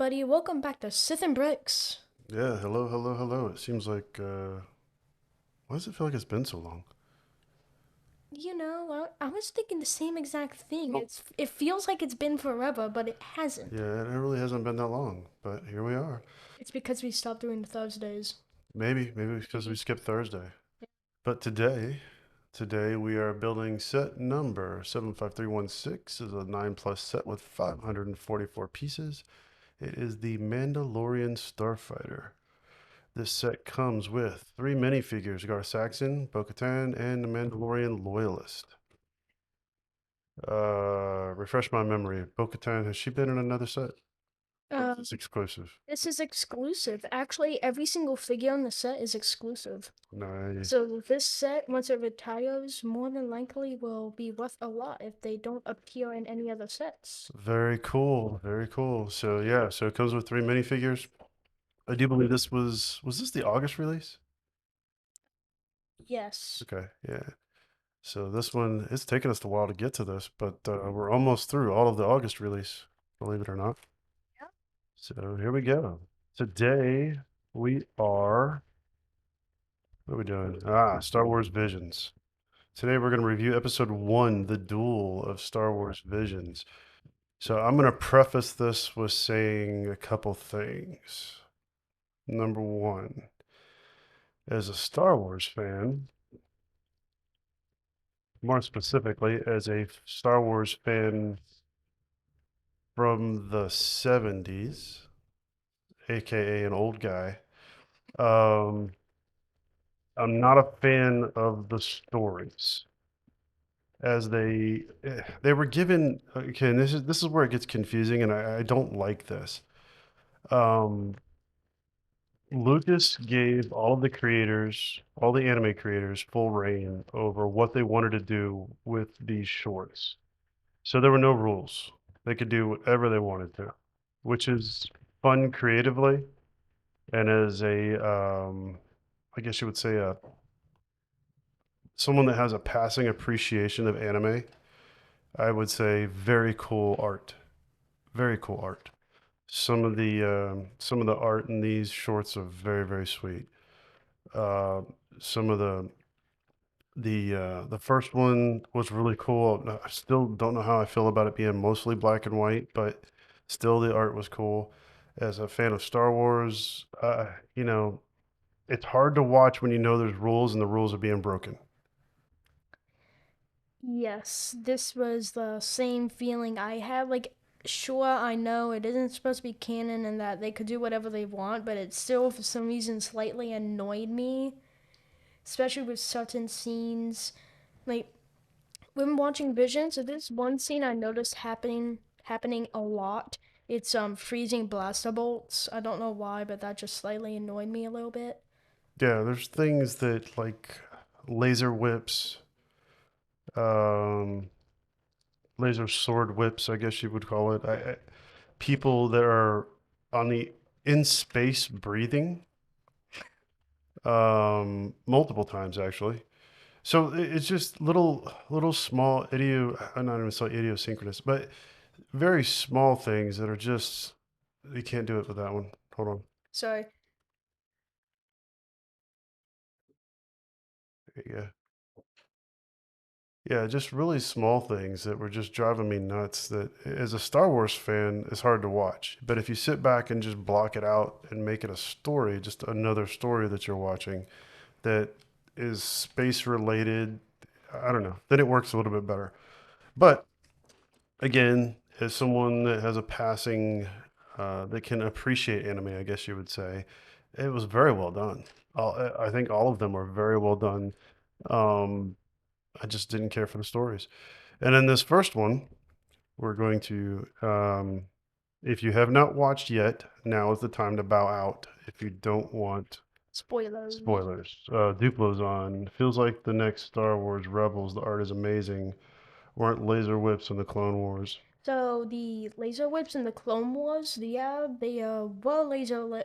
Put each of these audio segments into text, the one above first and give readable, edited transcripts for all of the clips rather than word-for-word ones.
everybody. Welcome back to Sith and Bricks. Yeah, hello, hello, hello. It seems like, why does it feel like it's been so long? I was thinking the same exact thing. Oh, It feels like it's been forever, but it hasn't. yeah, it really hasn't been that long, but here we are. It's because we stopped doing the Thursdays. Maybe because we skipped Thursday. But today we are building set number 75316 is a 9 plus set with 544 pieces. It is the Mandalorian Starfighter. This set comes with 3 minifigures, Gar Saxon, Bo-Katan, and the Mandalorian Loyalist. Refresh my memory. Bo-Katan, has she been in another set? Or is Um, this exclusive? this is exclusive. Actually, every single figure on the set is exclusive. Nice. So this set, once it retires, more than likely will be worth a lot if they don't appear in any other sets. Very cool. Very cool. So yeah, so it comes with 3 minifigures. I do believe was this the August release? Yes. Okay, yeah. So this one, it's taken us a while to get to this, but we're almost through all of the August release, believe it or not. Yeah. So here we go. Today we are, what are we doing? Star Wars Visions. Today we're going to review episode 1, The Duel of Star Wars Visions. So I'm going to preface this with saying a couple things. Number one, as a Star Wars fan, more specifically as a Star Wars fan from the 70s, aka an old guy, um, I'm not a fan of the stories as they were given. Okay, and this is where it gets confusing, and I don't like this. Um, Lucas gave all of the creators, all the anime creators, full reign over what they wanted to do with these shorts. So there were no rules. They could do whatever they wanted to, which is fun creatively. And as I guess you would say, someone that has a passing appreciation of anime, I would say very cool art. Very cool art. Some of the art in these shorts are very, very sweet. Uh, some of the first one was really cool. I still don't know how I feel about it being mostly black and white, but still the art was cool. As a fan of Star Wars, it's hard to watch when you know there's rules and the rules are being broken. Yes, this was the same feeling I had. Like, sure, I know it isn't supposed to be canon and that they could do whatever they want, but it still, for some reason, slightly annoyed me, especially with certain scenes. Like, when watching Visions, so there's one scene I noticed happening a lot. It's freezing blaster bolts. I don't know why, but that just slightly annoyed me a little bit. Yeah, there's things that like laser whips, um, laser sword whips, I guess you would call it. People that are on the in space breathing, multiple times actually. So it's just little small I'm not even say idiosyncronous, but very small things that are just, you can't do it with that one. Hold on. So There you go. Yeah, just really small things that were just driving me nuts that as a Star Wars fan is hard to watch. But if you sit back and just block it out and make it a story, just another story that you're watching that is space related, I don't know, then it works a little bit better. But again, as someone that has a passing, that can appreciate anime, I guess you would say, it was very well done. I think all of them were very well done. Um, I just didn't care for the stories. And in this first one, we're going to, if you have not watched yet, now is the time to bow out. If you don't want spoilers. spoilers, Duplo's on. Feels like the next Star Wars Rebels. The art is amazing. Weren't laser whips in the Clone Wars? So the laser whips in the Clone Wars, yeah, they were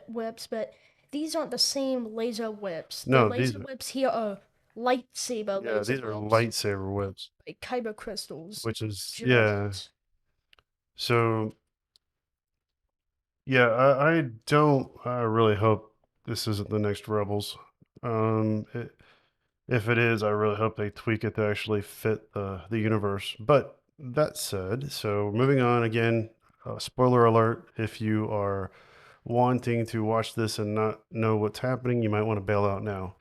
whips, but these aren't the same laser whips. The No, laser whips here are lightsaber yeah, laser these are whips, lightsaber whips, like kyber crystals, which is, yeah. gems. So Yeah, I don't. I really hope this isn't the next Rebels. If it is, I really hope they tweak it to actually fit the universe. But that said, so moving on again, spoiler alert, if you are wanting to watch this and not know what's happening, you might want to bail out now.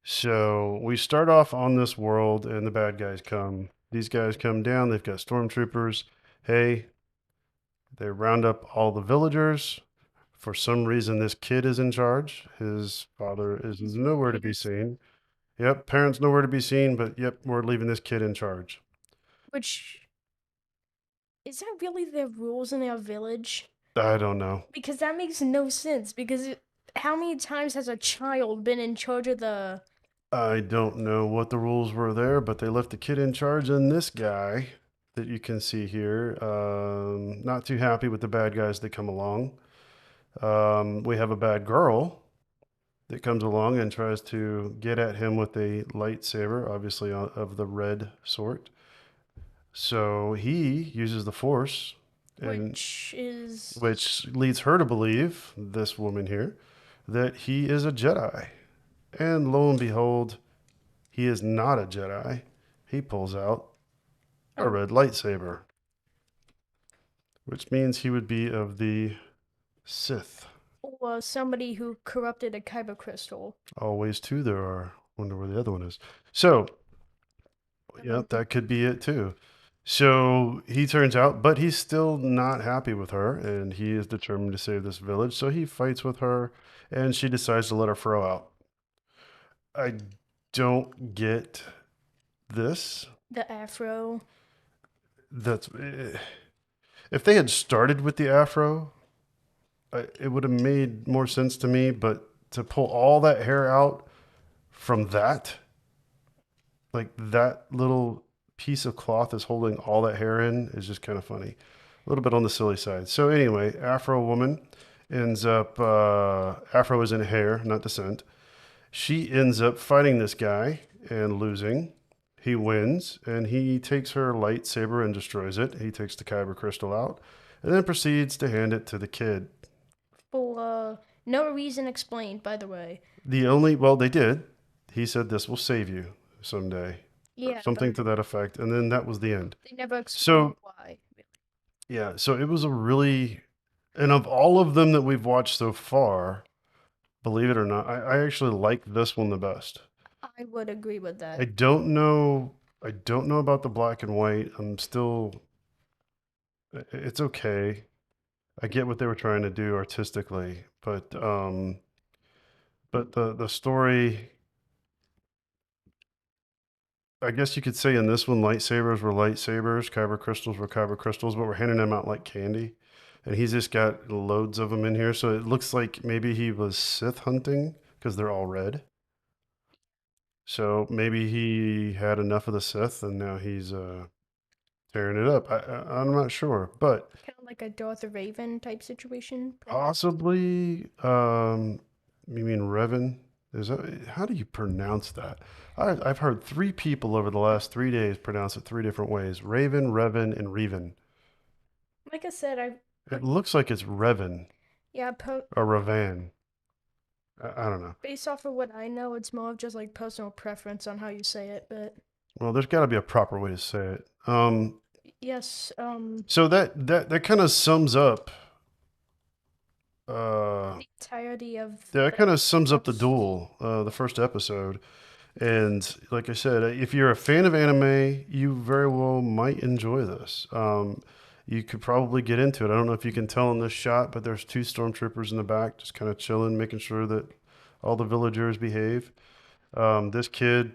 So we start off on this world and the bad guys come. These guys come down, they've got stormtroopers. Hey, they round up all the villagers. For some reason, this kid is in charge. His father is His nowhere to be parents, seen. Yep, parents nowhere to be seen, but yep, we're leaving this kid in charge. which is that really their rules in their village? I don't know. Because that makes no sense. How many times has a child been in charge of the? I don't know what the rules were there, but they left the kid in charge, and this guy that you can see here, not too happy with the bad guys that come along. We have a bad girl that comes along and tries to get at him with a lightsaber, obviously of the red sort. So he uses the Force, and Which is which leads her to believe, this woman here, that he is a Jedi. And lo and behold, he is not a Jedi. He pulls out a oh red lightsaber, which means he would be of the Sith. well, somebody who corrupted a kyber crystal. Always two there are. Wonder where the other one is. So, yeah, Um, that could be it too. So he turns out, but he's still not happy with her, and he is determined to save this village. So he fights with her, and she decides to let her throw out. I don't get this. the afro. That's if they had started with the afro, it would have made more sense to me. But to pull all that hair out from that, like that little piece of cloth is holding all that hair in, is just kind of funny. A little bit on the silly side. So anyway, Afro woman ends up. Afro is in hair, not descent. She ends up fighting this guy and losing. He wins and he takes her lightsaber and destroys it. He takes the kyber crystal out and then proceeds to hand it to the kid. For no reason explained, by the way. Well, they did. He said, "This will save you someday," or Yeah, something but to that effect. And then that was the end. they never explained So, why. yeah, so it was a really, and of all of them that we've watched so far, believe it or not, I actually like this one the best. I would agree with I that. don't know. I don't know about the black and white. I'm still. It's okay. I get what they were trying to do artistically, but the story. I guess you could say in this one, lightsabers were lightsabers, kyber crystals were kyber crystals, but we're handing them out like candy, and he's just got loads of them in here. So it looks like maybe he was Sith hunting because they're all red. So maybe he had enough of the Sith, and now he's tearing it up. I'm not sure, but Kind of like a Darth Raven type situation, perhaps. possibly. You mean Revan? Is that how do you pronounce that? I've heard three people over the last 3 days pronounce it three different ways: Raven, Revan, and Revan. Like I said, It looks like it's Revan yeah, or Ravan. I don't know. based off of what I know, it's more of just like personal preference on how you say it. But Well, there's got to be a proper way to say it. yes, So that kind of sums up. Uh, the entirety of that the kind of sums up the first. duel, the first episode. And like I said, if you're a fan of anime, you very well might enjoy this. You could probably get into it. I don't know if you can tell in this shot, but there's two stormtroopers in the back, just kind of chilling, making sure that all the villagers behave. This kid,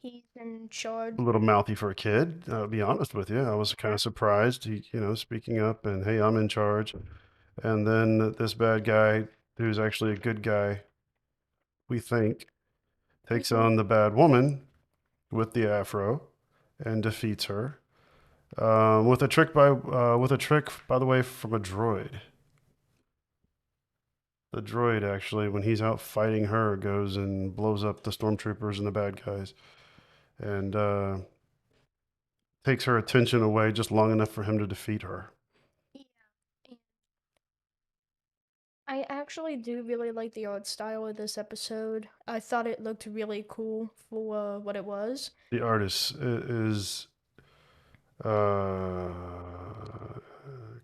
He's in charge. a little mouthy for a kid. I'll be honest with you, I was kind of surprised. He, speaking up and hey, I'm in charge. And then this bad guy, who's actually a good guy, we think, takes Mhm. on the bad woman with the afro and defeats her with a trick by the way from a droid. The droid actually, when he's out fighting her, goes and blows up the stormtroopers and the bad guys, and takes her attention away just long enough for him to defeat her. Yeah. I actually do really like the art style of this episode. I thought it looked really cool for what it was. The artist is, uh,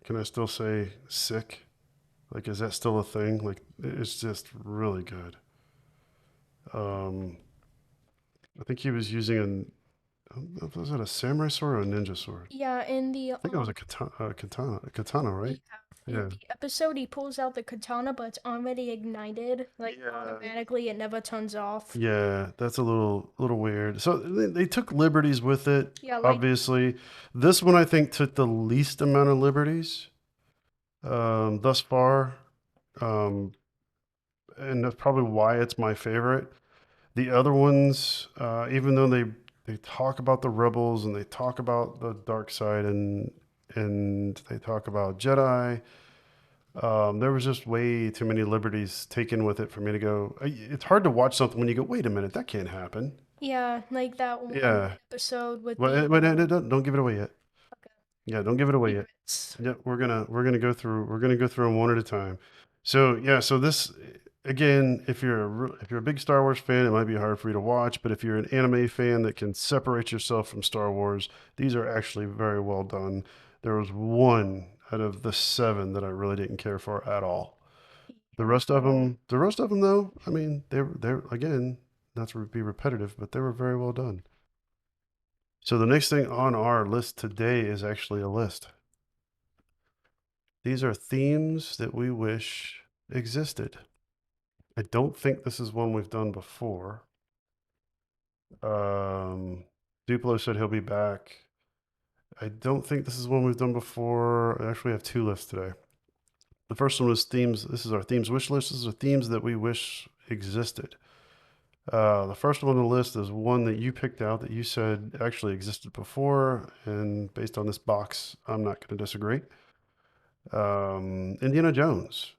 can I still say sick? Like, is that still a thing? Like, it's just really good. Um, I think he was using was it a samurai sword or a ninja sword? Yeah, in the I think it was a katana, yeah, right? in Yeah. the episode he pulls out the katana, but it's already ignited, like Yeah. automatically. It never turns off. Yeah, that's a little weird. So they took liberties with it, Yeah, like obviously. This one I think took the least amount of liberties thus far. Um, and that's probably why it's my favorite. The other ones, even though they talk about the rebels and they talk about the dark side and they talk about Jedi, there was just way too many liberties taken with it for me to go. It's hard to watch something when you go, wait a minute, that can't happen. yeah, like that one Yeah. episode with Well, the don't give it away yet. okay, Yeah, don't give it away yet. secrets. Yeah, we're gonna go through them one at a time. So yeah, so this again, if you're a big Star Wars fan, it might be hard for you to watch, but if you're an anime fan that can separate yourself from Star Wars, these are actually very well done. There was one out of the seven that I really didn't care for at all. The rest of them though, I mean, they're again, not to be repetitive, but they were very well done. So the next thing on our list today is actually a list. These are themes that we wish existed. I don't think this is one we've done before. Um, Duplo said he'll be back. I don't think this is one we've done before. I actually have two lists today. The first one was themes. This is our themes wish list. This is themes that we wish existed. The first one on the list is one that you picked out that you said actually existed before, and based on this box, I'm not going to disagree. Indiana Jones.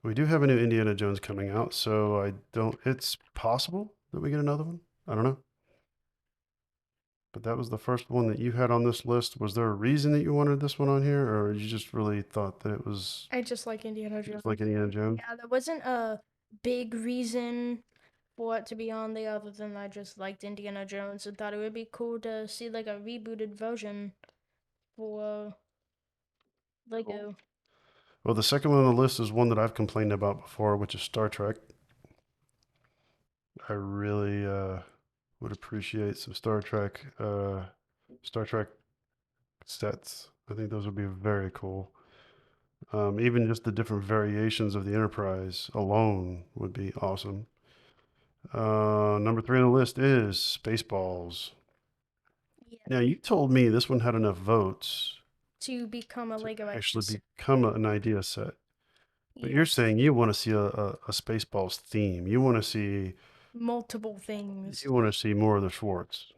We do have a new Indiana Jones coming out, so I don't. It's possible that we get another one. I don't know, but that was the first one that you had on this list. Was there a reason that you wanted this one on here, or you just really thought that it was I just like Indiana just Jones. like Indiana Jones? Yeah, there wasn't a big reason for it to be on there other than I just liked Indiana Jones and thought it would be cool to see like a rebooted version for Cool. Lego. Well, the second one on the list is one that I've complained about before, which is Star Trek. I really would appreciate some Star Trek sets. I think those would be very cool. Even just the different variations of the Enterprise alone would be awesome. Number three on the list is Spaceballs. Yeah. Now, you told me this one had enough votes To become a to Lego actually action set. become an idea set. But you're Yes. saying you want to see a Spaceballs theme. Multiple things. You want to see more of the Schwartz.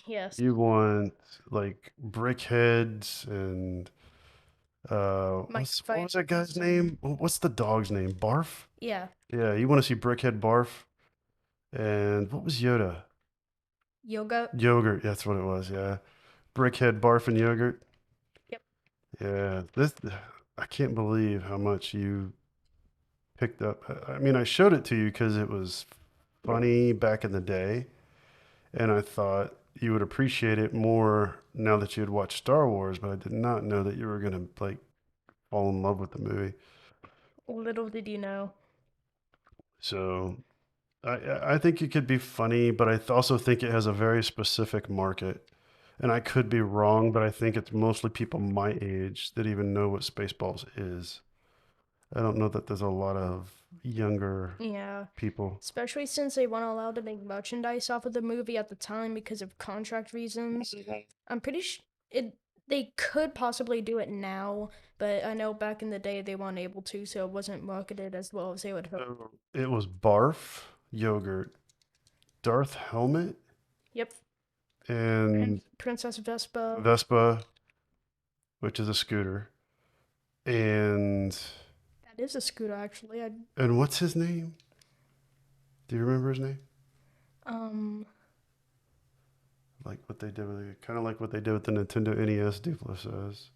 Yes. You want like brickheads and what was that guy's Minifigures and name? What's the dog's name? Barf? yeah. Yeah, you want to see brickhead Barf and what was Yoda? Yoga. Yogurt. That's what it was. Yeah, brickhead Barf and yogurt. Yep. Yeah, this I can't believe how much you picked up. I mean, I showed it to you because it was funny back in the day, and I thought you would appreciate it more now that you had watched Star Wars, but I did not know that you were gonna like fall in love with the movie. Little did you know. So I think it could be funny, but also think it has a very specific market. And I could be wrong, but I think it's mostly people my age that even know what Spaceballs is. I don't know that there's a lot of younger Yeah. people. Especially since they weren't allowed to make merchandise off of the movie at the time because of contract reasons. I'm pretty sure it they could possibly do it now, but I know back in the day they weren't able to, so it wasn't marketed as well as they would hope. So it was Barf, Yogurt, Darth Helmet, Yep. and Princess Vespa. Vespa, which is a scooter, and That is a scooter actually. I what's his name? Do you remember his name? um Like what they did with kind of like what they did with the Nintendo NES. Duplo says.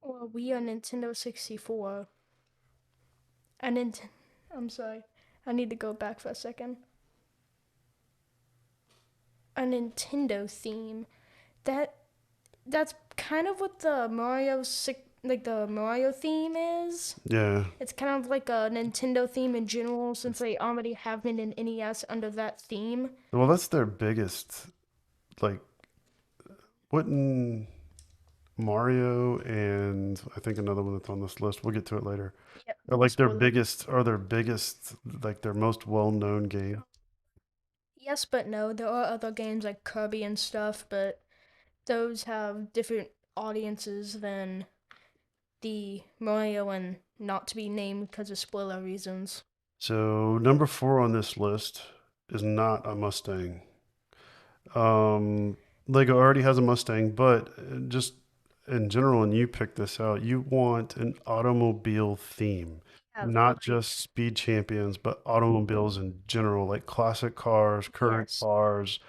well we are Nintendo 64. A Nint- I'm sorry. I need to go back for a second. A Nintendo theme. That that's kind of what the like the Mario theme is. Yeah. It's kind of like a Nintendo theme in general since they already have an NES under that theme. Well, that's their biggest, like, wouldn't Mario and I think another one that's on this list, we'll get to it later, Yep, are no like spoiler. their biggest, like their most well-known game. Yes, but no. There are other games like Kirby and stuff, but those have different audiences than the Mario and not to be named because of spoiler reasons. So number four on this list is not a Mustang. Um, Lego already has a Mustang, but just in general, and you picked this out, you want an automobile theme, Have not like just speed champions, but automobiles in general, like classic cars, current yes, cars,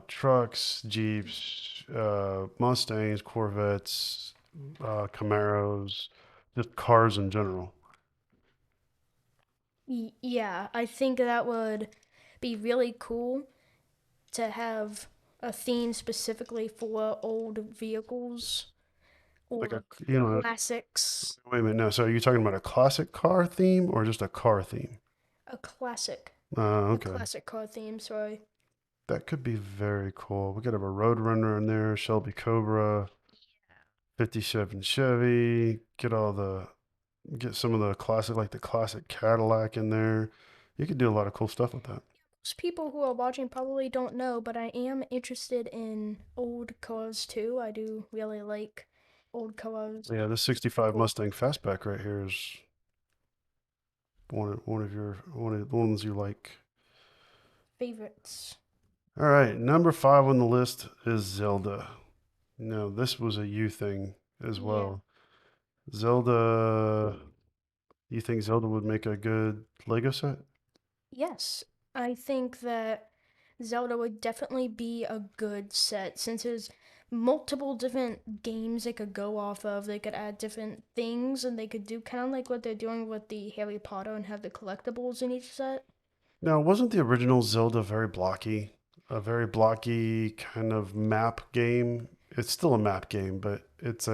trucks, Jeeps, Mustangs, Corvettes, Camaros, just cars in general. yeah, I think that would be really cool to have a theme specifically for old vehicles Like a, or you know, classics. wait a minute, no, so are you talking about a classic car theme or just a car theme? A classic, a Okay. classic car theme. Sorry. That could be very cool. We could have a Roadrunner in there, Shelby Cobra, 57 Chevy, get some of the classic, like the classic Cadillac in there. You could do a lot of cool stuff with that. Most people who are watching probably don't know, but I am interested in old cars too. I do really like old cars. Yeah, this It's pretty 65 cool. Mustang Fastback right here is one of the ones you like. Favorites. All right, number five on the list is Zelda. No, this was a you thing as Yeah. well. Zelda, you think Zelda would make a good Lego set? Yes, I think that Zelda would definitely be a good set since there's multiple different games they could go off of. They could add different things and they could do kind of like what they're doing with the Harry Potter and have the collectibles in each set. Now, wasn't the original Zelda very blocky? A very blocky kind of map game. It's still a map game, but it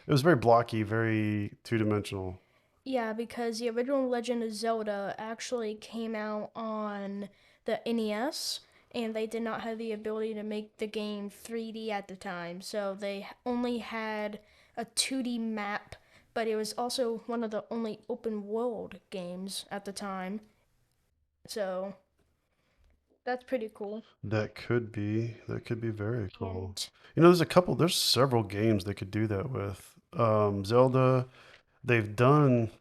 was very blocky, very two-dimensional. Yeah, because the original Legend of Zelda actually came out on the NES, and they did not have the ability to make the game 3D at the time. So they only had a 2D map, but it was also one of the only open world games at the time. So that's pretty cool. That could be very cool. And You know, there's several games they could do that with. Zelda, they've done,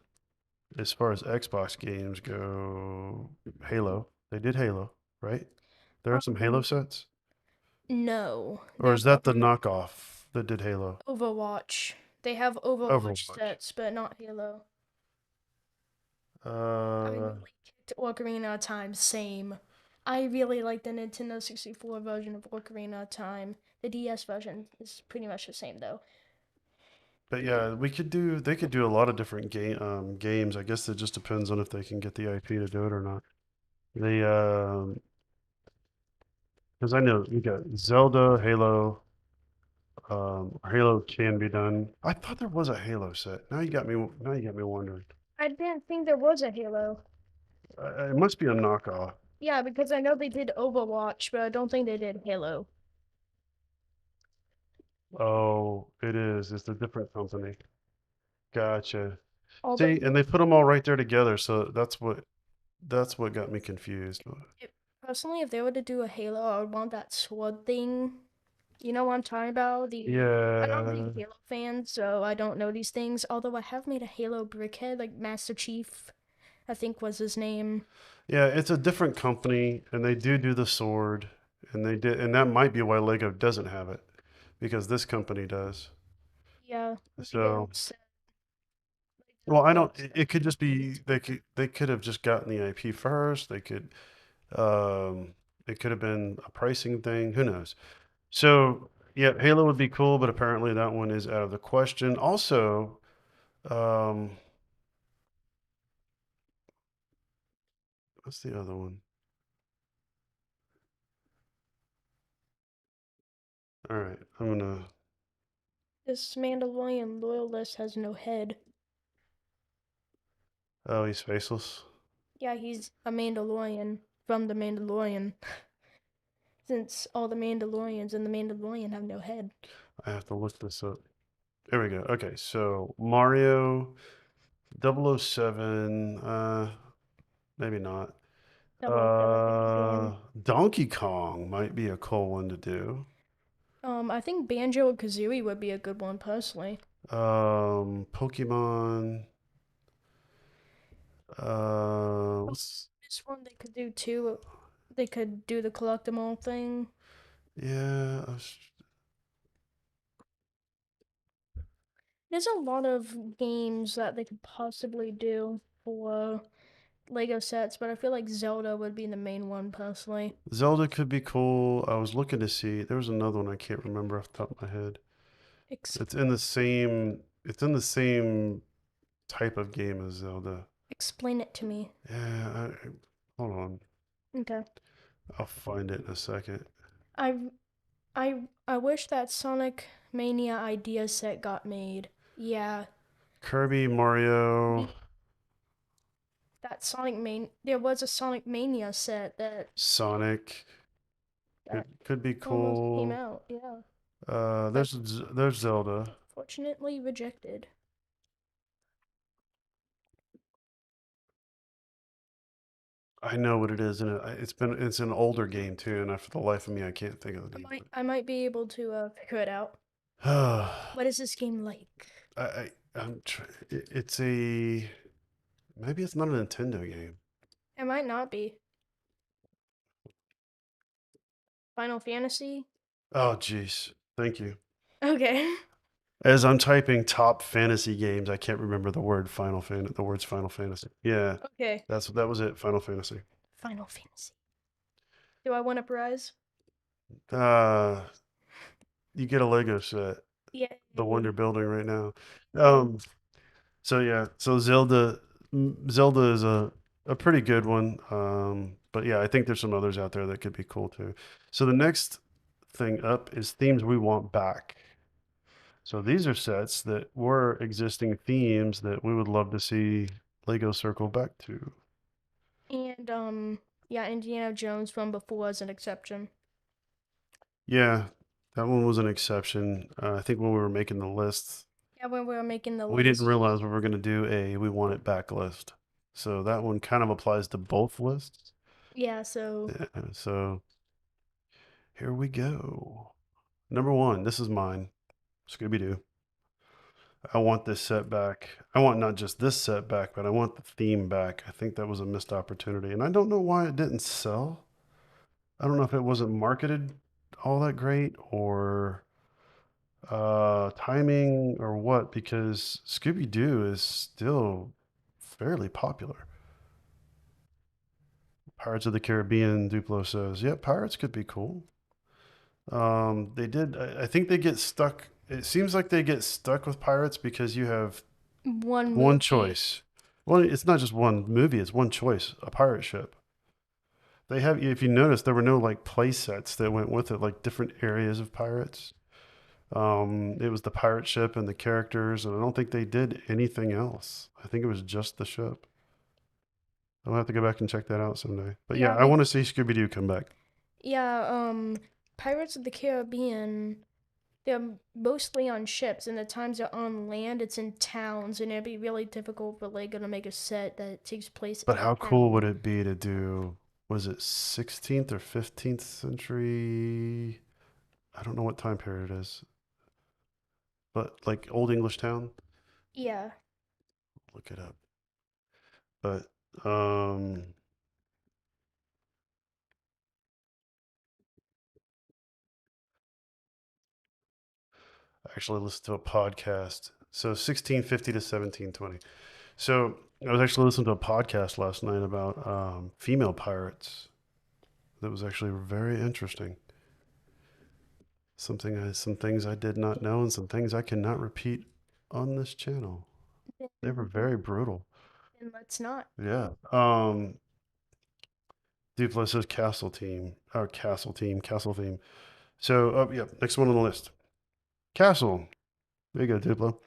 as far as Xbox games go, Halo. They did Halo, right? There are some Halo um, sets? no, Or there's is that the only knockoff that did Halo? Overwatch. They have Overwatch Overwatch. sets, but not Halo. I Uh, really kicked Ocarina of Time. Same. I really like the Nintendo 64 version of Ocarina of Time. The DS version is pretty much the same though. but yeah, they could do a lot of different games. I guess it just depends on if they can get the IP to do it or not. They, because I know you got Zelda, Halo, Halo can be done. I thought there was a Halo set. Now you got me wondering. I didn't think there was a Halo. It must be a knockoff. Yeah, because I know they did Overwatch, but I don't think they did Halo. Oh, it is. It's a different company. Gotcha. Although See, and they put them all right there together, so that's what got me confused. personally, if they were to do a Halo, I would want that sword thing. You know what I'm talking about? The I'm not a Yeah, big Halo fan, so I don't know these things. Although I have made a Halo brickhead, like Master Chief, I think was his name. yeah, it's a different company, and they do the sword, and that might be why Lego doesn't have it, because this company does. Yeah, Lego So, said well, I don't. Lego said It could just be they could have just gotten the IP first. Um, it could have been a pricing thing. Who knows? So, yeah, Halo would be cool, but apparently that one is out of the question. Also, um, What's the other one? All right, I'm gonna. This Mandalorian Loyalist has no head. Oh, he's faceless. Yeah, he's a Mandalorian from the Mandalorian. Since all the Mandalorians and the Mandalorian have no head. I have to look this up. There we go. Okay, so Mario 007, maybe not. 007 could be game. Donkey Kong might be a cool one to do. I think Banjo and Kazooie would be a good one personally. Pokemon. Oh, What's this one they could do too. They could do the collectible thing. yeah, There's a lot of games that they could possibly do for Lego sets, but I feel like Zelda would be the main one personally. Zelda could be cool. I was looking to see. There was another one I can't remember off the top of my head. Ex- It's in the same. It's in the same type of game as Zelda. Explain it to me. Yeah. Hold on. Okay. I'll find it in a second. I I wish that Sonic Mania idea set got made. Yeah, Kirby, Mario, the there was a Sonic Mania set Sonic that could be almost came cool. out. Yeah, but There's Zelda. fortunately rejected. I know what it is, and it's an older game too, and for the life of me, I can't think of the name. I might be able to figure it out. But What is this game like? it's a maybe it's not a Nintendo game. It might not be. Final Fantasy? Oh, jeez. Thank you. Okay. As I'm typing top fantasy games, I can't remember the words Final Fantasy. Yeah, Okay. that was it. Final Fantasy. Final Fantasy. Do I win a prize? Uh, you get a Lego set, the one you're Yay. building right now. Yay. So yeah, so Zelda is a pretty good one. But yeah, I think there's some others out there that could be cool too. So the next thing up is themes we want back. So these are sets that were existing themes that we would love to see Lego circle back to. And yeah, Indiana Jones from before is an exception. Yeah, that one was an exception. I think when we were making the list, Yeah, when we were making the we didn't list. realize we were going to do a we want it back list. So that one kind of applies to both lists. Yeah, so Yeah, so here we go. Number one, this is mine. Scooby Doo. I want this set back. I want not just this set back, but I want the theme back. I think that was a missed opportunity. And I don't know why it didn't sell. I don't know if it wasn't marketed all that great or timing or what, because Scooby Doo is still fairly popular. Pirates of the Caribbean, Duplo says, yeah, pirates could be cool. They did. I think they get stuck. It seems like they get stuck with pirates because you have one one movie. choice. Well, it's not just one movie; it's one choice. A pirate ship. They have. If you notice, there were no like play sets that went with it, like different areas of pirates. It was the pirate ship and the characters, and I don't think they did anything else. I think it was just the ship. I'll have to go back and check that out someday. But yeah, Yeah, I want to see Scooby Doo come back. yeah, Pirates of the Caribbean, they're mostly on ships, and the times they're on land, it's in towns, and it'd be really difficult for Lego to make a set that takes place But in how a cool would town. it be to do? Was it 16th or 15th century? I don't know what time period it is, but like Old English town. Yeah, Look it up. But um, I actually listened to a podcast. So 1650 to 1720. So I was actually listening to a podcast last night about female pirates. That was actually very interesting. Some things I did not know, and some things I cannot repeat on this channel. They were then, very brutal. then let's not. Yeah. Duplo says castle team. Or castle team, castle theme. So, oh, yeah, next one on the list. Castle. There you go, Duplo.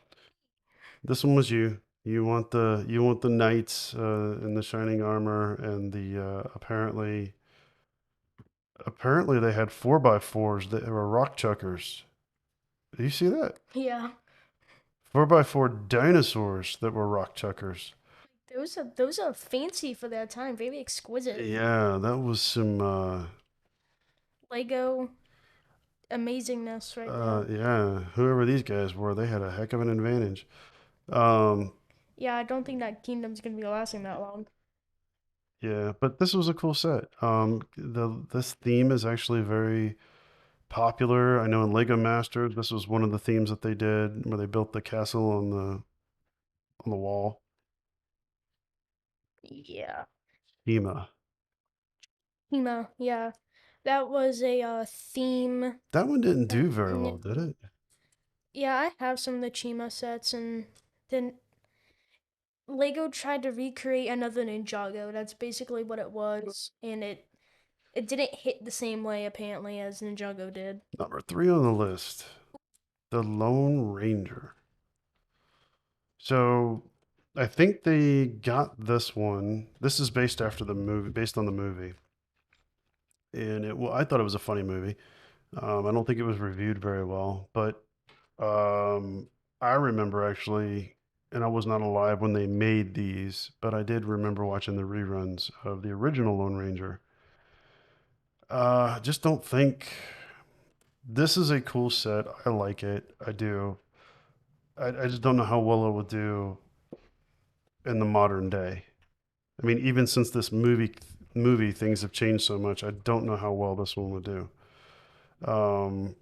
This one was you. You want the knights in the shining armor and the apparently they had 4x4s that were rock chuckers. Do you see that? Yeah. 4x4 dinosaurs that were rock chuckers. Those are fancy for their time, very exquisite. Yeah, that was some Lego amazingness right there. yeah, whoever these guys were, they had a heck of an advantage. Um, Yeah, I don't think that kingdom's gonna be lasting that long. yeah, but this was a cool set. This theme is actually very popular. I know in Lego Masters, this was one of the themes that they did where they built the castle on the wall. Yeah. Ema. Hema, yeah. That was a theme. That one didn't That, do very well, did it? yeah, I have some of the Chima sets, and then Lego tried to recreate another Ninjago. That's basically what it was, and it didn't hit the same way apparently as Ninjago did. Number 3 on the list, the Lone Ranger. So I think they got this one. This is based after the movie, based on the movie, and I thought it was a funny movie. I don't think it was reviewed very well, but um, I remember actually, and I was not alive when they made these, but I did remember watching the reruns of the original Lone Ranger. Just don't think this is a cool set. I like it. I do. I just don't know how well it will do in the modern day. I mean, even since this movie things have changed so much. I don't know how well this one would do. Um,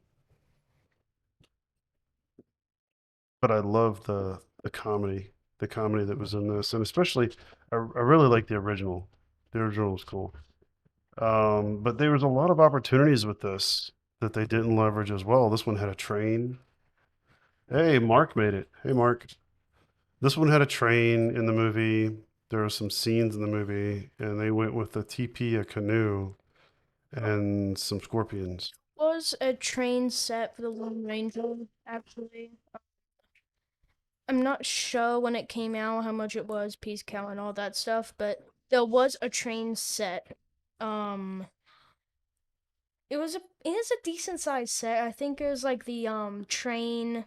but I love the comedy that was in this, and especially I really like the original. The original was cool. But there was a lot of opportunities with this that they didn't leverage as well. This one had a train. Hey, Mark made it. Hey, Mark. This one had a train in the movie. There were some scenes in the movie, and they went with a TP, a canoe, and some scorpions. Was a train set for the Lone Ranger actually? I'm not sure when it came out how much it was, piece count and all that stuff, but there was a train set. Um, it is a decent sized set. I think it was like the train,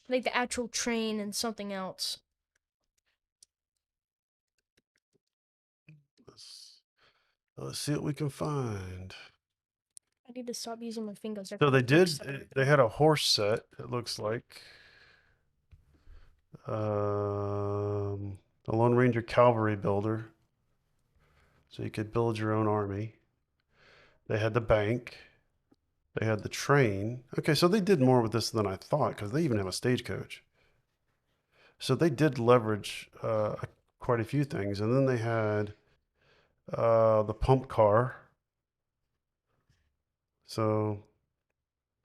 like the actual train and something else. Let's, let's see what we can find. I need to stop using my fingers. They're So kind they of like did. stuck in They had a horse set. It looks like um, a Lone Ranger cavalry builder, so you could build your own army. They had the bank. They had the train. Okay, so they did more with this than I thought because they even have a stagecoach. So they did leverage quite a few things, and then they had the pump car. So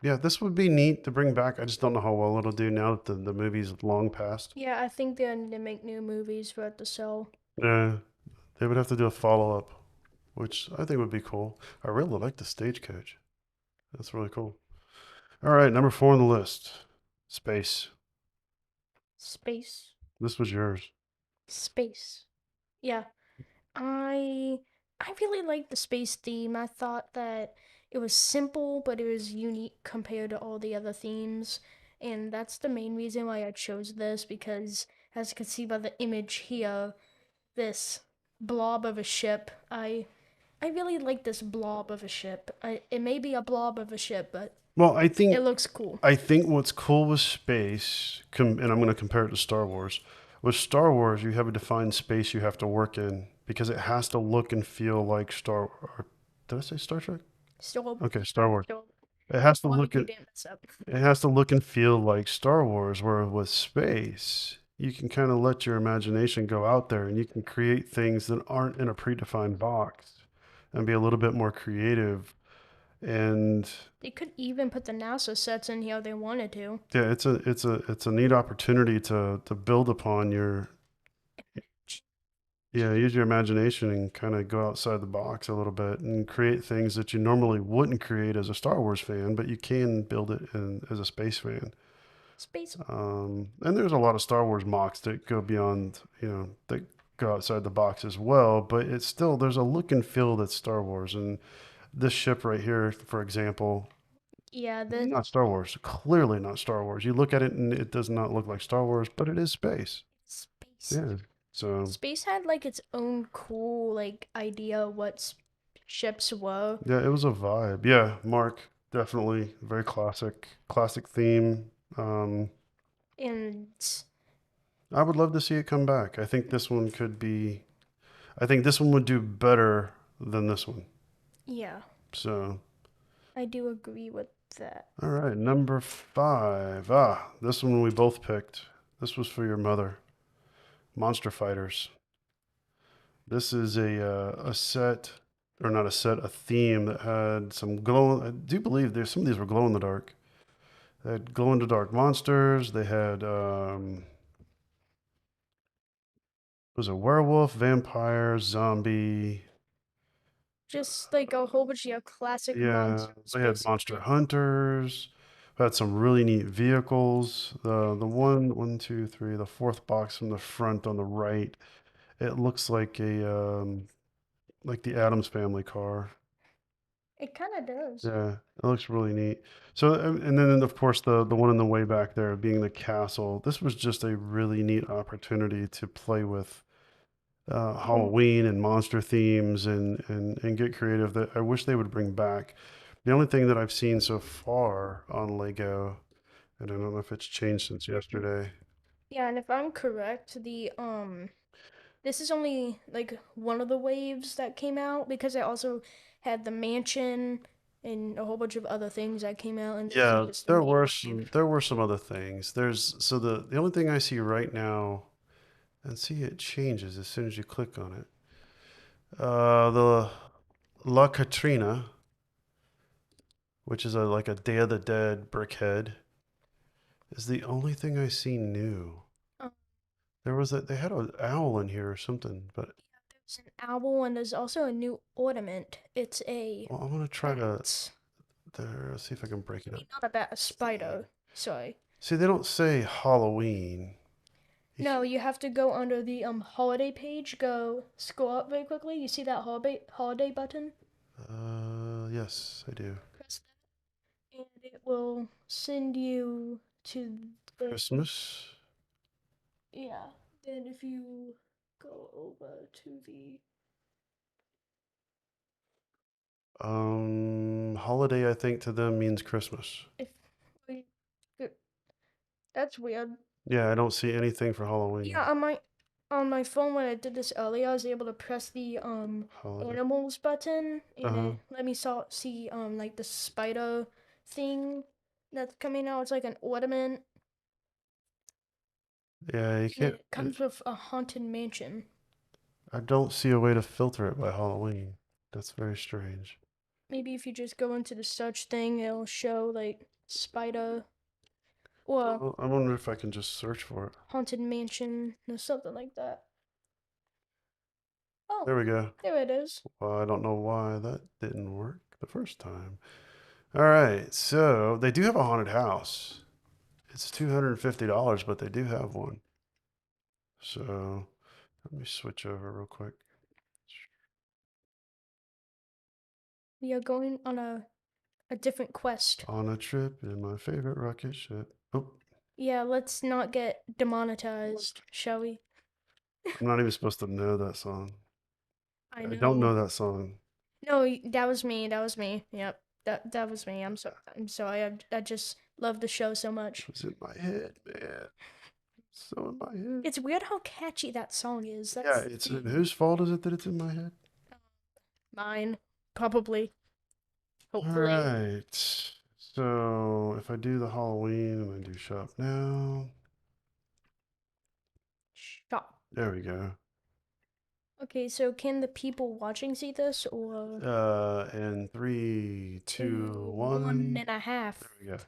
yeah, this would be neat to bring back. I just don't know how well it'll do now that the movie's long past. Yeah, I think they need to make new movies for it to sell. Yeah, they would have to do a follow up, which I think would be cool. I really like the stagecoach. That's really cool. All right, number 4 on the list, space. Space. This was yours. Space. Yeah. I I really liked the space theme. I thought that it was simple, but it was unique compared to all the other themes. And that's the main reason why I chose this because as you can see by the image here, this blob of a ship, I really like this blob of a ship. It may be a blob of a ship, but Well, it looks cool. I think what's cool with space, and I'm going to compare it to Star Wars. With Star Wars, you have a defined space you have to work in because it has to look and feel like did I say Star Trek? Still, Okay, Star Wars. still, It has to one look you at didn't mess up. it has to look and feel like Star Wars. Where with space, you can kind of let your imagination go out there and you can create things that aren't in a predefined box and be a little bit more creative. And They could even put the NASA sets in here if they wanted to. yeah, it's a neat opportunity to build upon your Yeah, use your imagination and kind of go outside the box a little bit and create things that you normally wouldn't create as a Star Wars fan, but you can build it as a space fan. Space. And there's a lot of Star Wars mocks that go beyond, that go outside the box as well, but it's still, there's a look and feel that's Star Wars. And this ship right here, for example, Yeah, the not Star Wars, clearly not Star Wars. You look at it and it does not look like Star Wars, but it is space. space. Yeah. So, Space had like its own cool like idea what ships were, yeah, it was a vibe. Yeah, Mark, definitely very classic theme. Um, and I would love to see it come back. I think this one would do better than this one. yeah, So, I do agree with that. all right, number five. Ah, this one we both picked. This was for your mother. Monster Fighters. This is a set, or not a set, a theme that had some glow. I do believe there's some of these were glow in the dark. They had glow in the dark monsters. They had was a werewolf, vampire, zombie. Just like a whole bunch of classic Yeah, monsters, they had monster basically. hunters. Had some really neat vehicles. The one, two, three, the fourth box from the front on the right. It looks like the Adams Family car. It kind of does. Yeah, it looks really neat. So, and then of course the one in the way back there being the castle. This was just a really neat opportunity to play with Um, Halloween and monster themes and get creative that I wish they would bring back. The only thing that I've seen so far on Lego, and I don't know if it's changed since yesterday. yeah, and if I'm correct, the this is only like one of the waves that came out because I also had the mansion and a whole bunch of other things that came out, and this is Yeah, just the main wave. there were some other things. The only thing I see right now, and see it changes as soon as you click on it. The La Katrina, which is like a Day of the Dead brickhead, is the only thing I see new. Um, They had an owl in here or something, but there's an owl, and there's also a new ornament. It's a well, I'm gonna try to bat. see if I can break I it up. mean, not a bat, a Theme. spider. Sorry. See, they don't say Halloween. You No, you have to go under the holiday page. Go scroll up very quickly. You see that holiday button? yes, I do. Press that, and it will send you to the Christmas. yeah. Then if you go over to the Holiday, I think to them means Christmas. if wait, that's weird. Yeah, I don't see anything for Yeah, Halloween. on my phone when I did this earlier, I was able to press the Holiday. animals button, and Uh-huh. it let me see like the spider thing that's coming out. It's like an ornament, Yeah, you and can't. it comes with a haunted mansion. I don't see a way to filter it by Halloween. That's very strange. Maybe if you just go into the search thing, it'll show like spider or Well, I wonder if I can just search for it. haunted mansion or something like that. Oh, There we go. there it is. Well, I don't know why that didn't work the first time. All right, so they do have a haunted house. It's $250, but they do have one. So let me switch over real quick. We are going on a different quest. On a trip in my favorite rocket ship. Oh, Yeah, let's not get demonetized, shall we? I'm not even supposed to know that song. I I don't know. know that song. No, that was me. That was me. Yep. That was me. I'm sorry. I just love the show so It much. was in my head, man. So in my head. It's weird how catchy that song is. Yeah, That's the it's thing. whose fault is it that it's in my head? Mine, probably. All Hopefully. right. So if I do the Halloween and I do shop now, Stop. there we go. Okay, so can the people watching see this or And three, two, two, one one. and a There half? we go.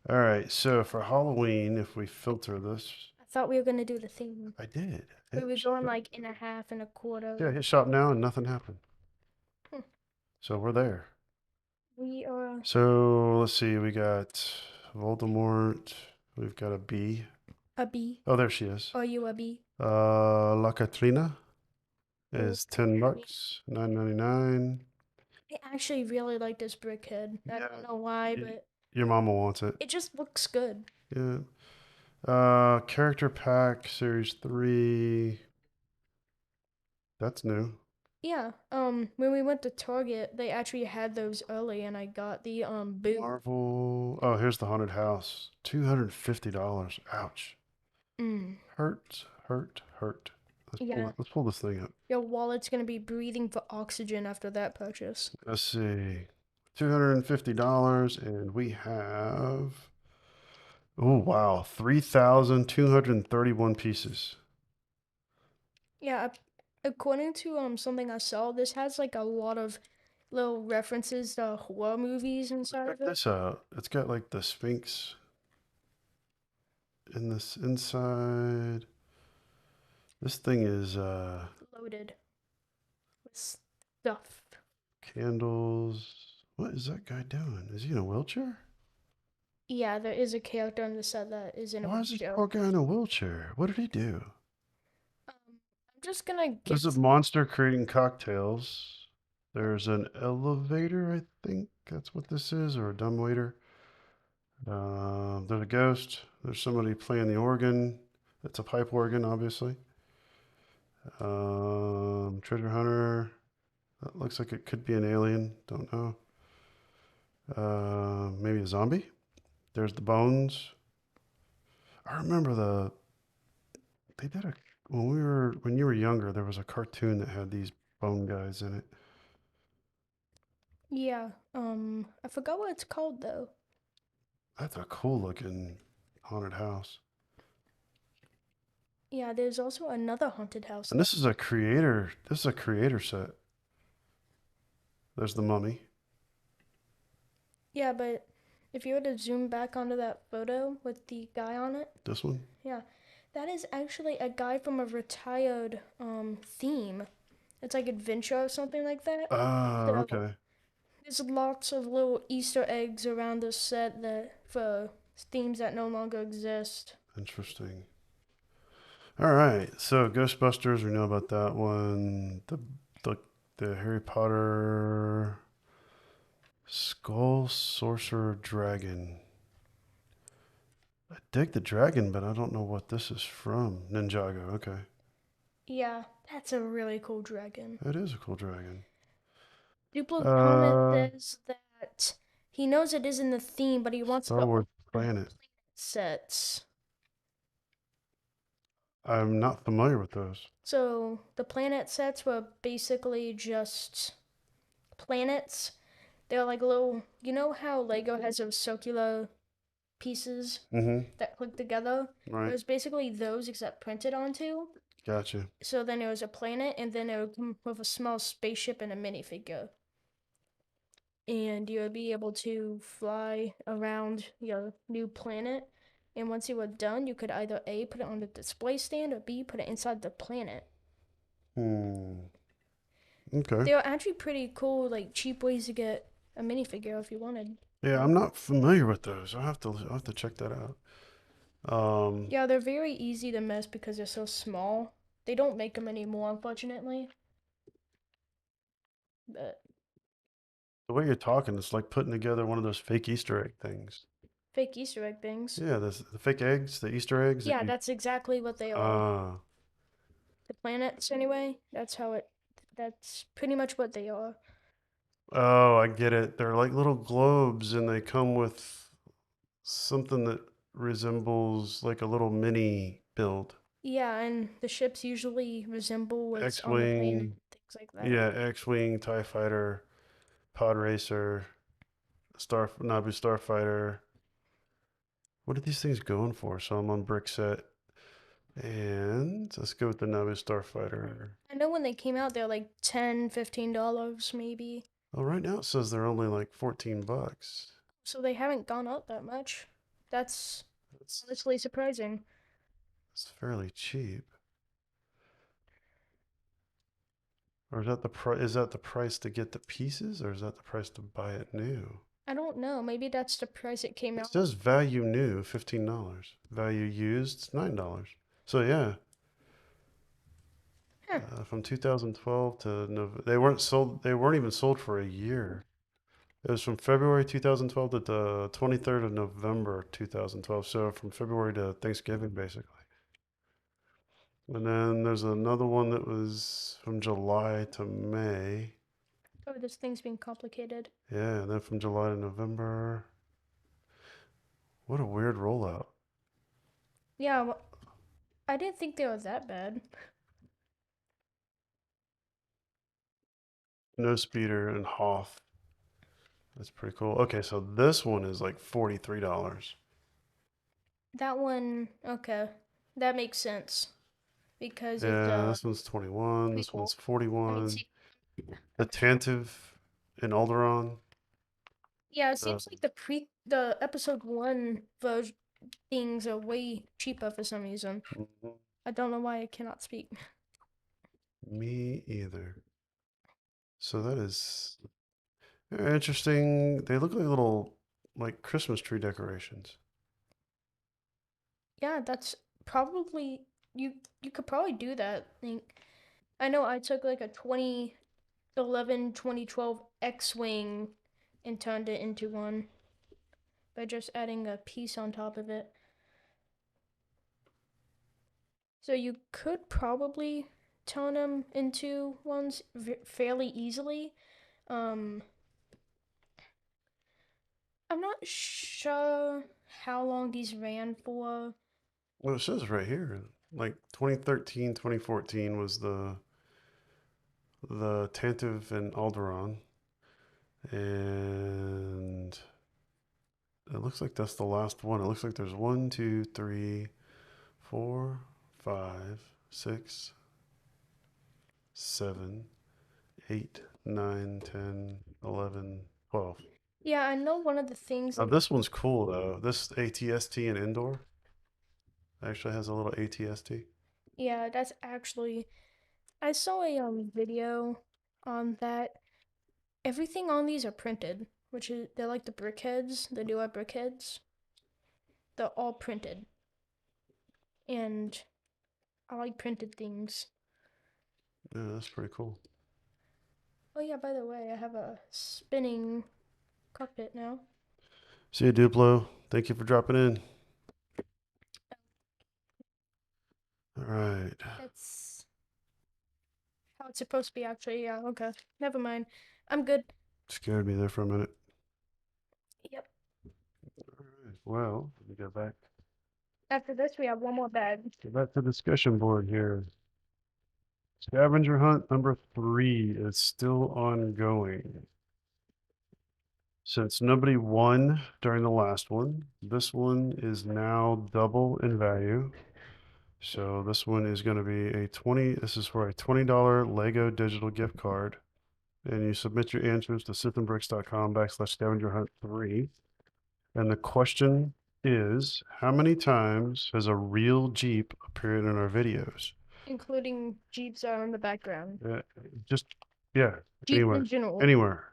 All right. So for Halloween, if we filter this, I thought we were gonna do the theme. I did. We Hit were going shop. like in a half and a Yeah, quarter. hit shop now and nothing happened. Hmm. So we're there. We are So let's see. We got Voldemort. We've got a bee. a B. Oh, there she is. Are you a B? La Katrina Oh, is 10 bucks, 9.99. I actually really like this brickhead. I Yeah, don't know why, y- but your mama wants it. it just looks good. Yeah. Character pack series 3. That's new. Yeah. When we went to Target, they actually had those early, and I got the boot. Marvel. Oh, here's the haunted house. $250. Ouch. Mm. Hurt, hurt, hurt. Yeah. Let's pull this thing up. Your wallet's gonna be breathing for oxygen after that purchase. Let's see. $250 and we have, oh wow, 3,231 pieces. Yeah. According to something I saw, this has like a lot of little references to horror movies inside Check of it. this out. It's got like the Sphinx in this inside. This thing is Loaded with stuff. candles. What is that guy doing? Is he in a wheelchair? Yeah, there is a character on the set that is in a Why is this wheelchair. poor guy in a wheelchair? What did he do? I'm just gonna There's a guess. monster creating cocktails. There's an elevator, I think that's what this is, or a dumbwaiter. There's a ghost. There's somebody playing the organ. It's a pipe organ, obviously. Treasure hunter. That looks like it could be an alien. Don't know. Maybe a zombie. There's the bones. I remember they did a when you were younger. There was a cartoon that had these bone guys in it. Yeah, I forgot what it's called though. That's a cool looking haunted house. Yeah, there's also another haunted house And though. this is a creator. This is a creator set. There's the mummy. Yeah, but if you were to zoom back onto that photo with the guy on it, This one. yeah, that is actually a guy from a retired theme. It's like adventure or something like that. Ah, So okay. there's lots of little Easter eggs around the set that for themes that no longer exist. Interesting. All right. So Ghostbusters, we know about that one. The the Harry Potter Skull Sorcerer Dragon. I dig the dragon, but I don't know what this is from. Ninjago. Okay. Yeah, that's a really cool dragon. That is a cool dragon. Duplo's comment Uh, says that he knows it isn't the theme, but he wants Star to Wars open Planet. sets. I'm not familiar with those. So the planet sets were basically just planets. They're like little, you know how Lego has those circular pieces Mm-hmm. that click together? It Right. was basically those except printed onto. Gotcha. So then it was a planet, and then it would come with a small spaceship and a minifigure. And you would be able to fly around your new planet. And once you were done, you could either A, put it on the display stand, or B, put it inside the planet. Hmm. Okay. They were actually pretty cool, like cheap ways to get a minifigure if you wanted. Yeah, I'm not familiar with those. I'll have to check that out. Um, Yeah, they're very easy to miss because they're so small. They don't make them anymore, unfortunately. But the way you're talking, it's like putting together one of those fake Easter egg things. fake Easter egg things. Yeah, the fake eggs, the Easter eggs that Yeah, you. that's exactly what they are. Ah. The planets, anyway. That's how it. That's pretty much what they are. Oh, I get it. They're like little globes, and they come with something that resembles like a little mini build. Yeah, and the ships usually resemble what's on the planet, X-wing, things like that. yeah, X-wing, TIE fighter, pod racer, Naboo Starfighter. What are these things going for? So I'm on brick set, and let's go with the Naboo Starfighter. I know when they came out, they're like $10, $15 maybe. Oh, right now it says they're only like 14 bucks. So they haven't gone up that much. That's That's honestly surprising. It's fairly cheap. Or is that the price? Is that the price to get the pieces, or is that the price to buy it new? I don't know. Maybe that's the price it came It out. says value new $15. Value used $9. So yeah, Huh. from 2012 to they weren't sold. They weren't even sold for a year. It was from February 2012 to the 23rd of November 2012. So from February to Thanksgiving, basically. And then there's another one that was from July to May. Oh, this thing's being complicated. Yeah, and then from July to November. What a weird rollout. Yeah, well, I didn't think they were that bad. No speeder and Hoth. That's pretty cool. Okay, so this one is like $43. That one, okay, that makes sense because it's Yeah, this one's 21. This prequel. one's I mean, 41. see, The Tantive in Alderaan. yeah, it Uh, seems like the episode one version things are way cheaper for some reason. mhm, I don't know why I cannot speak. me either. So that is interesting. They look like little like Christmas tree decorations. Yeah, that's probably you could probably do that. I know I took like a 2011 2012 X-Wing and turned it into one by just adding a piece on top of it. So you could probably turn them into ones fairly easily. Um, I'm not sure how long these ran for. Well, it says right here, like 2013, 2014 was the Tantive and Alderaan, and it looks like that's the last one. It looks like there's one, two, three, four, five, six, seven, 8, 9, 10, 11, 12. Yeah, I know one of the things Now in this one's cool though. This ATST and indoor actually has a little ATST. yeah, that's actually I saw a video on that. Everything on these are printed, which is they're like the brickheads, the newer brickheads. They're all printed, and I like printed things. Yeah, that's pretty cool. Oh yeah, by the way, I have a spinning cockpit now. See you, Duplo. Thank you for dropping in. All right. That's how it's supposed to be, actually. Yeah, okay. Never mind. I'm good. Scared me there for a minute. Yep. All right. Well, let me go back. After this, we have one more bag. Go back to the discussion board here. Scavenger hunt number 3 is still ongoing. Since nobody won during the last one, this one is now double in value. So this one is going to be this is for a $20 Lego digital gift card. And you submit your answers to sithandbricks.com/scavenger hunt 3. And the question is, how many times has a real Jeep appeared in our videos? Including Jeeps are in the background. Just, yeah, Jeeps in anywhere, general. anywhere.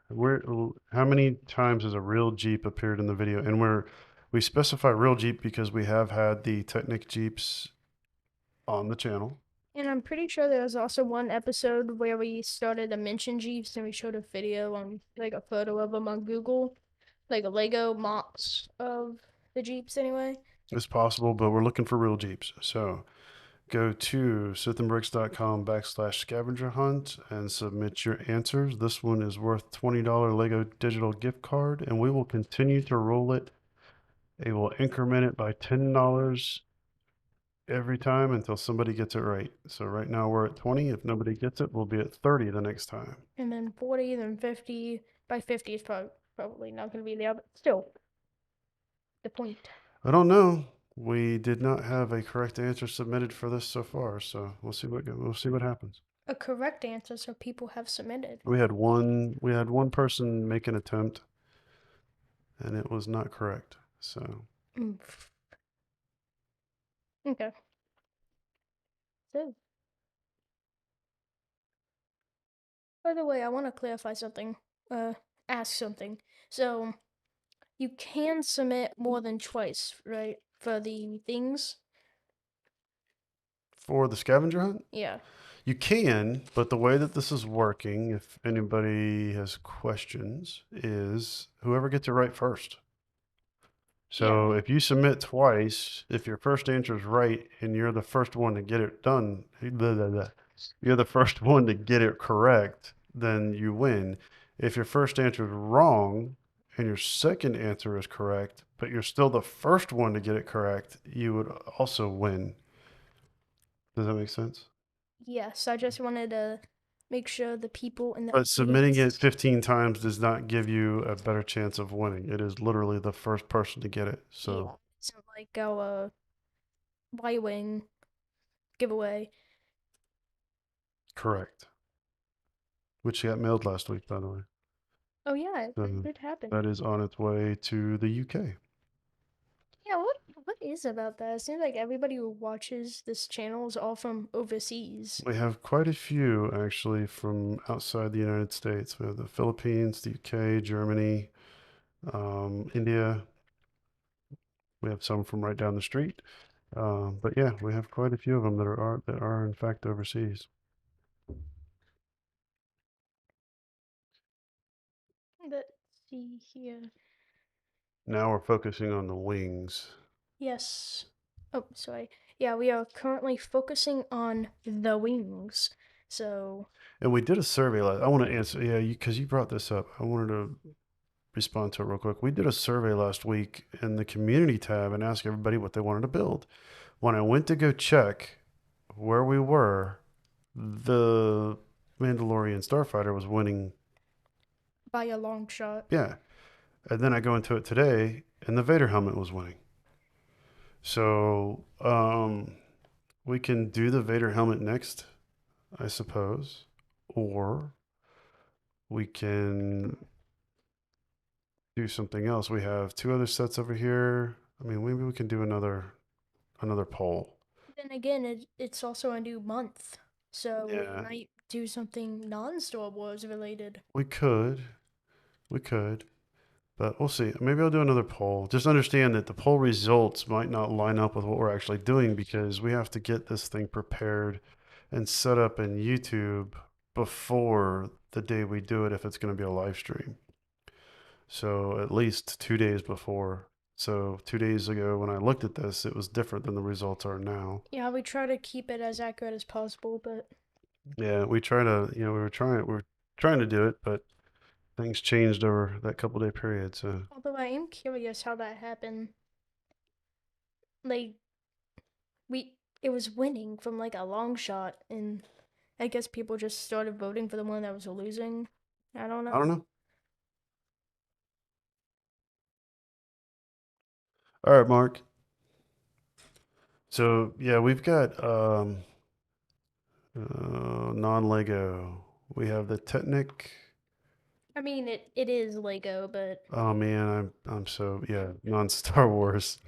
How many times has a real Jeep appeared in the video? And we specify real Jeep because we have had the Technic Jeeps on the channel. And I'm pretty sure there was also one episode where we started to mention Jeeps and we showed a video on, like, a photo of them on Google. Like a Lego mocks of the Jeeps, anyway. It's possible, but we're looking for real Jeeps. So go to sithandbricks.com/scavenger hunt and submit your answers. This one is worth $20 Lego digital gift card, and we will continue to roll it. It will increment it by $10 every time until somebody gets it right. So right now we're at 20. If nobody gets it, we'll be at 30 the next time. And then 40, then 50. By 50 is probably not going to be there, but still, the point. I don't know. We did not have a correct answer submitted for this so far, so we'll see what happens. A correct answer, so people have submitted. We had one person make an attempt and it was not correct. So Mm. Okay. So, by the way, I want to clarify something. Ask something. So, you can submit more than twice, right? For the things? For the scavenger hunt, Yeah. you can, but the way that this is working, if anybody has questions, is whoever gets it right first. So Yeah. if you submit twice, if your first answer is right and you're the first one to get it done, you're the first one to get it correct, then you win. If your first answer is wrong and your second answer is correct, but you're still the first one to get it correct, you would also win. Does that make sense? Yes, I just wanted to make sure the people in the But submitting it audience. 15 times does not give you a better chance of winning. It is literally the first person to get it. So, Yeah. It's not like our Y-Wing giveaway. correct. Which got mailed last week, by the way. Oh, yeah, it So did happen. that is on its way to the UK. Yeah, what is about that? It seems like everybody who watches this channel is all from overseas. We have quite a few actually from outside the United States. We have the Philippines, the UK, Germany, India. We have some from right down the street. But yeah, we have quite a few of them that are in fact overseas. Let's see here. Now we're focusing on the wings. Yes. Oh, sorry. Yeah, we are currently focusing on the wings. So, And we did a survey last. I want to answer, yeah, because you brought this up. I wanted to respond to it real quick. We did a survey last week in the community tab and asked everybody what they wanted to build. When I went to go check where we were, the Mandalorian Starfighter was winning. by a long shot. Yeah. And then I go into it today and the Vader helmet was winning. So, we can do the Vader helmet next, I suppose. Or we can do something else. We have two other sets over here. I mean, maybe we can do another poll. Then again, it's also a new month. So, we Yeah, might do something non-Star Wars related. we could. We could. But we'll see. Maybe I'll do another poll. Just understand that the poll results might not line up with what we're actually doing because we have to get this thing prepared and set up in YouTube before the day we do it if it's going to be a live stream. So at least 2 days before. So 2 days ago when I looked at this, it was different than the results are now. Yeah, we try to keep it as accurate as possible, but Yeah, we try to, we're trying to do it, but things changed over that couple day period. So although I am curious how that happened. Like, we it was winning from like a long shot, and I guess people just started voting for the one that was losing. I don't I know. don't know. All right, Mark. So yeah, we've got non-Lego. We have the Technic. I mean, it is Lego, but Oh man, I'm so yeah, non-Star Wars.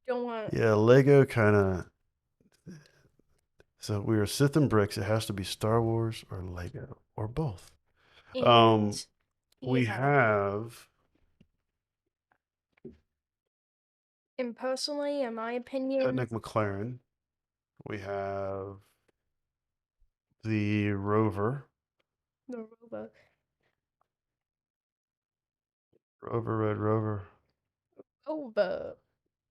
don't want. Yeah, Lego kind of. So we are Sith and bricks. It has to be Star Wars or Lego or both. Um, And we yeah, have and personally, in my opinion, Technic McLaren. We have the Rover. the robot Rover Red Rover. over.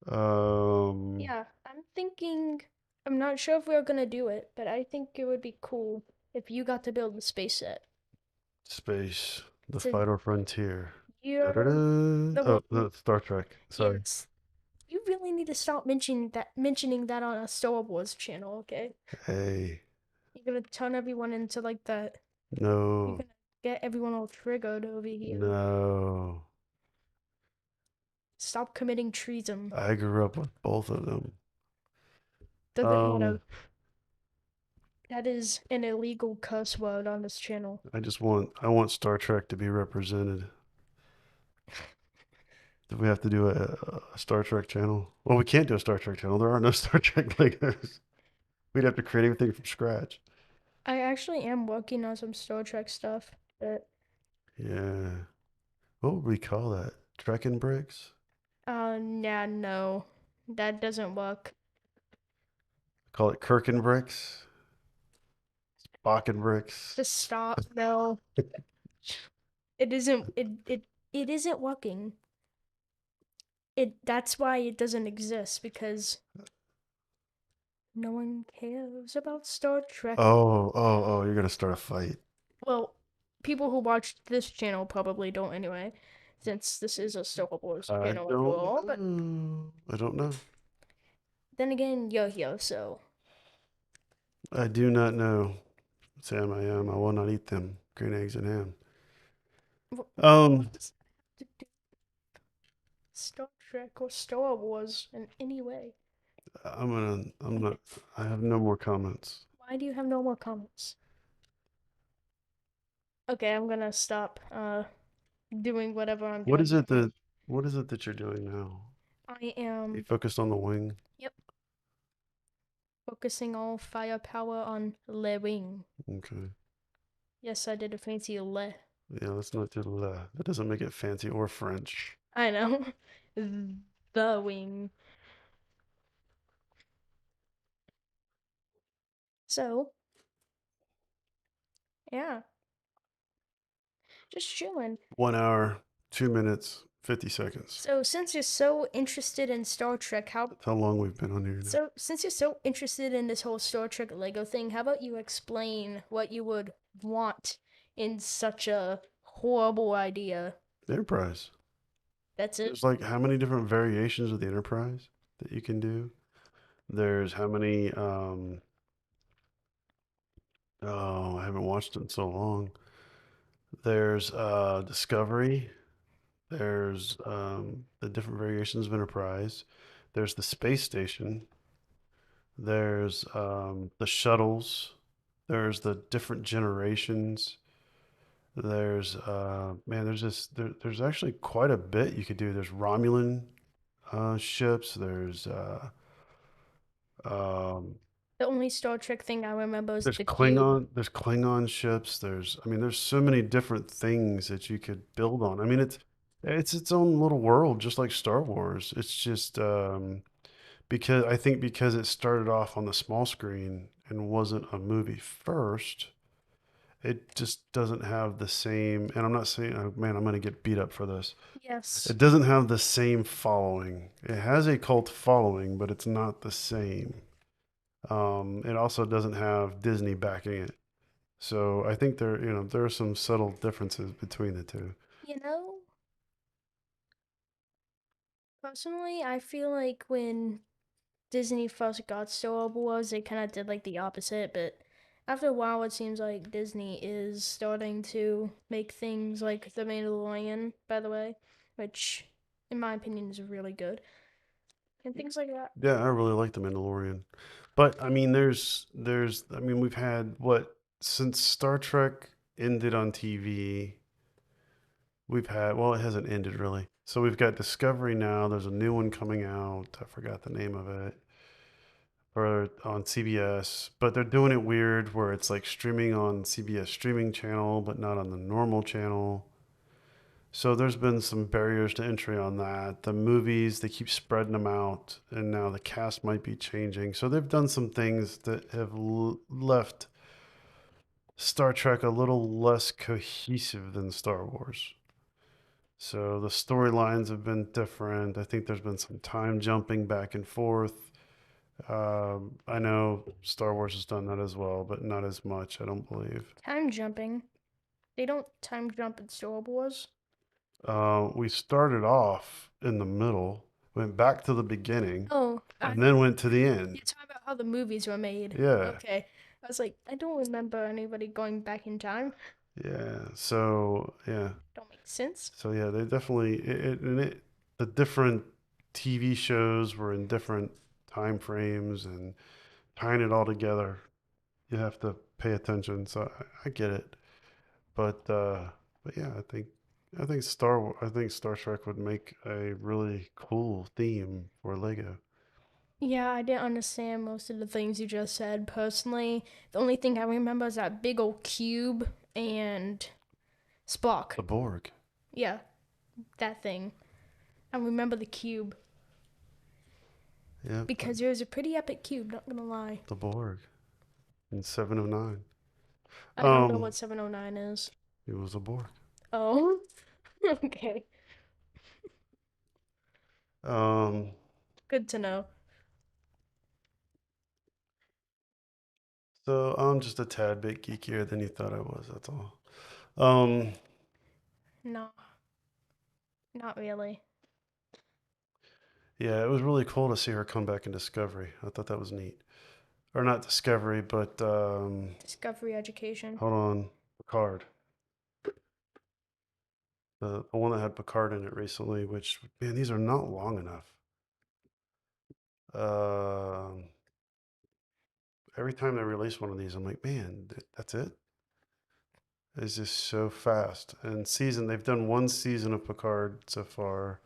Um, Yeah, I'm thinking. I'm not sure if we're gonna do it, but I think it would be cool if you got to build the space set. Space, the So Fighter Frontier. you're Da-da-da. the Oh, one. the Star Trek. Sorry. Yes, you really need to stop mentioning that on a Star Wars channel, okay? Hey, You're gonna turn everyone into like that. You're no, gonna get everyone all triggered over here. no. Stop committing treason. I grew up with both of them. Doesn't matter. Um, That is an illegal curse word on this channel. I want Star Trek to be represented. Do we have to do a Star Trek channel? Well, we can't do a Star Trek channel. There are no Star Trek Legos. We'd have to create everything from scratch. I actually am working on some Star Trek stuff, but Yeah. What would we call that? Trekking bricks? yeah, no, that doesn't work. Call it Kirkin bricks? Bakken bricks? Just stop. No, it isn't. It isn't working. That's why it doesn't exist because no one cares about Star Trek. Oh, you're gonna start a fight. Well, people who watch this channel probably don't anyway, since this is a Star Wars I channel after don't all. But know. I don't know. then again, you're here, so I do not know. Sam, I am. I will not eat them. Green eggs and ham. what Um, does that have to do with Star Trek or Star Wars in any way? I'm not, I have no more comments. Why do you have no more comments? Okay, I'm gonna stop doing whatever I'm What doing is it here. that, what is it that you're doing now? I You am, focused on the wing? yep, focusing all firepower on Le Wing. Okay. Yes, I did a fancy Le. Yeah, let's not do the, that doesn't make it fancy or French. I know. The Wing. So, yeah, just chilling. 1 hour, 2 minutes, 50 seconds. So, since you're so interested in Star Trek, That's how long we've been on here now. since you're so interested in this whole Star Trek Lego thing, how about you explain what you would want in such a horrible idea? Enterprise. That's it. There's like how many different variations of the Enterprise that you can do? There's how many, oh, I haven't watched it in so long. There's Discovery. There's the different variations of Enterprise. There's the space station. There's the shuttles. There's the different generations. There's man, there's actually quite a bit you could do. There's Romulan ships. Um, The only Star Trek thing I remember is there's the cube. Klingon ships. I mean, there's so many different things that you could build on. I mean, it's its own little world, just like Star Wars. It's just because I think because it started off on the small screen and wasn't a movie first, it just doesn't have the same. And I'm not saying, oh, man, I'm going to get beat up for this. Yes. It doesn't have the same following. It has a cult following, but it's not the same. It also doesn't have Disney backing it. So I think there are some subtle differences between the two. You know, personally, I feel like when Disney first got Star Wars, they kind of did like the opposite, but after a while, it seems like Disney is starting to make things like The Mandalorian, by the way, which, in my opinion, is really good, and things like that. Yeah, I really like The Mandalorian. But I mean, I mean, we've had what since Star Trek ended on TV, we've had, well, it hasn't ended really. So we've got Discovery now. There's a new one coming out. I forgot the name of it. For on CBS, but they're doing it weird where it's like streaming on CBS streaming channel, but not on the normal channel. So there's been some barriers to entry on that. The movies, they keep spreading them out, and now the cast might be changing. So they've done some things that have left Star Trek a little less cohesive than Star Wars. So the storylines have been different. I think there's been some time jumping back and forth. I know Star Wars has done that as well, but not as much, I don't believe. Time jumping. They don't time jump in Star Wars. We started off in the middle, went back to the beginning, Oh, and then went to the you're end. talking about how the movies were made. Yeah, Okay. I was like, I don't remember anybody going back in time. yeah. So yeah, Don't make sense. so yeah, they definitely the different TV shows were in different time frames and tying it all together. You have to pay attention. So I get it, but yeah, I think Star Trek would make a really cool theme for Lego. Yeah, I didn't understand most of the things you just said. Personally, the only thing I remember is that big old cube and Spock. The Borg. Yeah, that thing. I remember the cube Yep, because it was a pretty epic cube, not gonna lie. the Borg in 709. I don't know Um, what 709 is. it was a Borg. Oh, okay. Um, Good to know. so I'm just a tad bit geekier than you thought I was. That's all. Um, No, not really. yeah, it was really cool to see her come back in Discovery. I thought that was neat. Or not Discovery, but Discovery Education. hold on, Picard. The one that had Picard in it recently, which man, these are not long enough. Um, every time they release one of these, I'm like, man, that's it. It's just so fast. And they've done one season of Picard so far.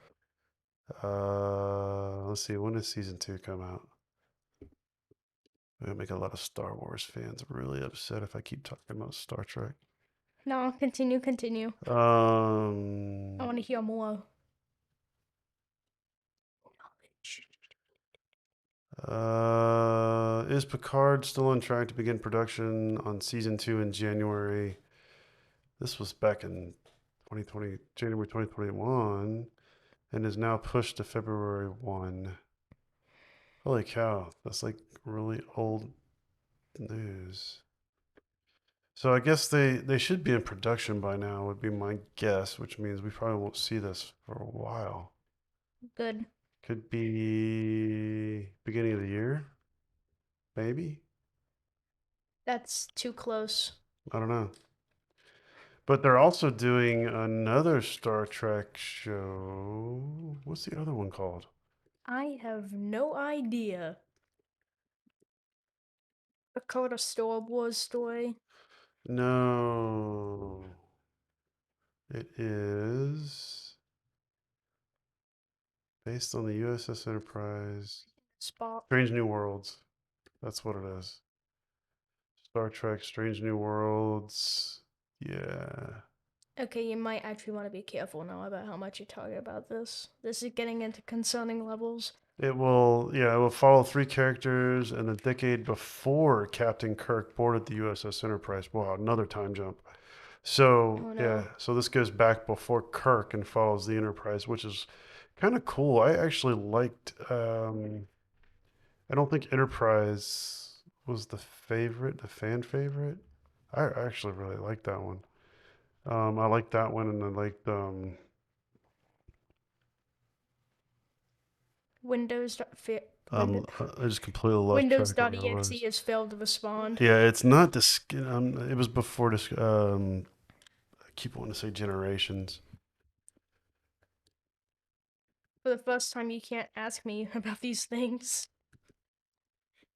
Let's see, when does season two come out? I'm gonna make a lot of Star Wars fans really upset if I keep talking about Star Trek. No, continue, continue. I Um, want to hear more. is Picard still on track to begin production on season two in January? This was back in 2020, January 2021, and is now pushed to February 1. Holy cow, that's like really old news. So I guess they should be in production by now, would be my guess, which means we probably won't see this for a while. Good. Could be beginning of the year, maybe. That's too close. I don't know. But they're also doing another Star Trek show. What's the other one called? I have no idea. A called a Star Wars story. No, it is based on the USS Enterprise. Spock. Strange New Worlds. That's what it is. Star Trek Strange New Worlds. Yeah. Okay, you might actually want to be careful now about how much you're talking about this. This is getting into concerning levels. It will follow three characters in a decade before Captain Kirk boarded the USS Enterprise. Wow, another time jump. So, Oh yeah, no. so this goes back before Kirk and follows the Enterprise, which is kind of cool. I actually liked, I don't think Enterprise was the fan favorite. I actually really liked that one. I liked that one, and I liked, Windows. Windows. I just completely lost track of what it Windows.exe was. has failed to respond. Yeah, it's not this. It was before this. I keep wanting to say generations. For the first time, you can't ask me about these things.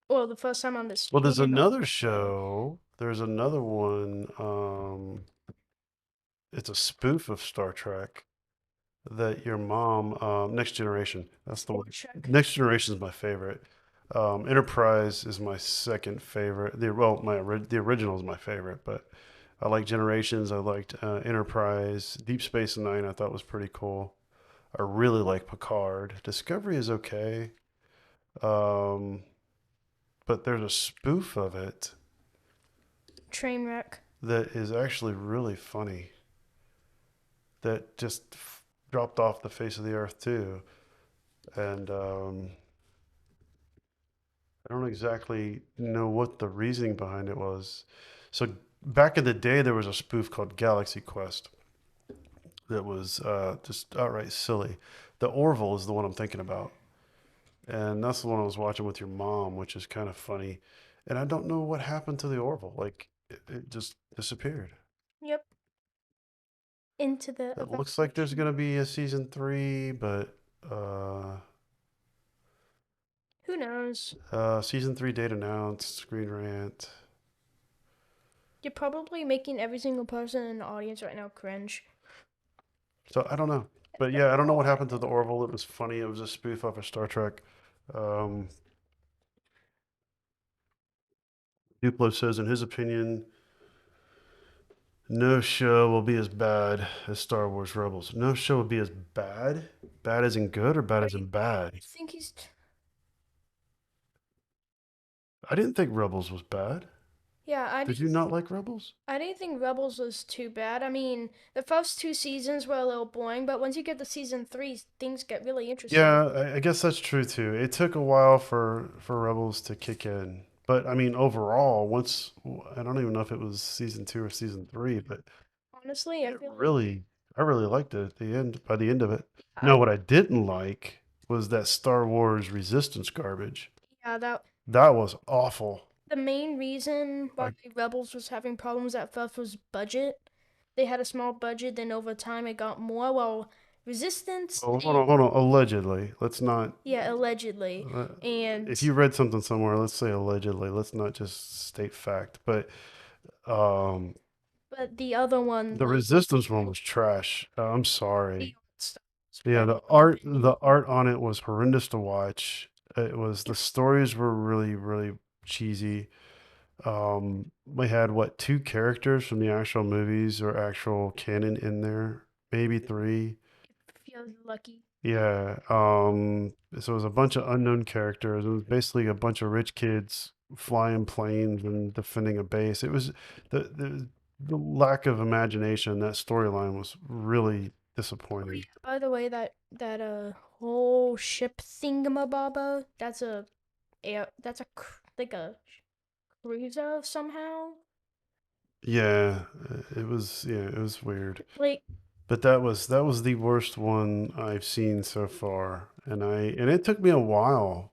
Well, the first time on the Well, stream, there's you can. another Oh, show. There's another one. It's a spoof of Star Trek that your mom. Next Generation. That's the Star one. Trek. Next Generation is my favorite. Enterprise is my second favorite. The original is my favorite, but I like Generations. I liked Enterprise. Deep Space Nine. I thought was pretty cool. I really like Picard. Discovery is okay. Um, but there's a spoof of it Trainwreck. that is actually really funny that just dropped off the face of the earth too. And I don't exactly know what the reasoning behind it was. So back in the day, there was a spoof called Galaxy Quest that was just outright silly. The Orville is the one I'm thinking about. And that's the one I was watching with your mom, which is kind of funny. And I don't know what happened to the Orville. Like it just disappeared. Yep. Into the It looks like there's evaporation. gonna be a season three, but uh, Who knows? season three date announced. Screen Rant. You're probably making every single person in the audience right now cringe. So I don't know, but But yeah, I don't know all what right happened to the then. Orville. It was funny. It was a spoof off of Star Trek. Um, Duplo says, in his opinion, no show will be as bad as Star Wars Rebels. No show will be as bad? Bad as in good or bad as in I bad? think he's. I didn't think Rebels was bad. Yeah, Did you not like Rebels? I didn't think Rebels was too bad. I mean, the first two seasons were a little boring, but once you get to season three, things get really interesting. Yeah, I guess that's true too. It took a while for Rebels to kick in, but I mean, overall, once I don't even know if it was season two or season three, but Honestly, I it feel like really, I really liked it at the end. By the end of it, no, I what I didn't like was that Star Wars Resistance garbage. yeah that That was awful. the main reason why Like, Rebels was having problems at first was budget. They had a small budget, then over time it got more. Well, Resistance oh, and hold on. Allegedly, let's not. yeah, allegedly, Uh, and if you read something somewhere, let's say allegedly. Let's not just state fact. But um, but the other one the like Resistance one was trash. I'm the sorry. stuff was Yeah, bad in my opinion. the art on it was horrendous to watch. It was the stories were really cheesy. We had what, two characters from the actual movies or actual canon in there, maybe three. If you're lucky. Yeah. So it was a bunch of unknown characters. It was basically a bunch of rich kids flying planes and defending a base. It was the lack of imagination in that storyline was really Oh disappointing. yeah. By the way, that whole ship thingamabobber, that's like a cruiser somehow. Yeah, it was weird. Like But that was the worst one I've seen so far. And it took me a while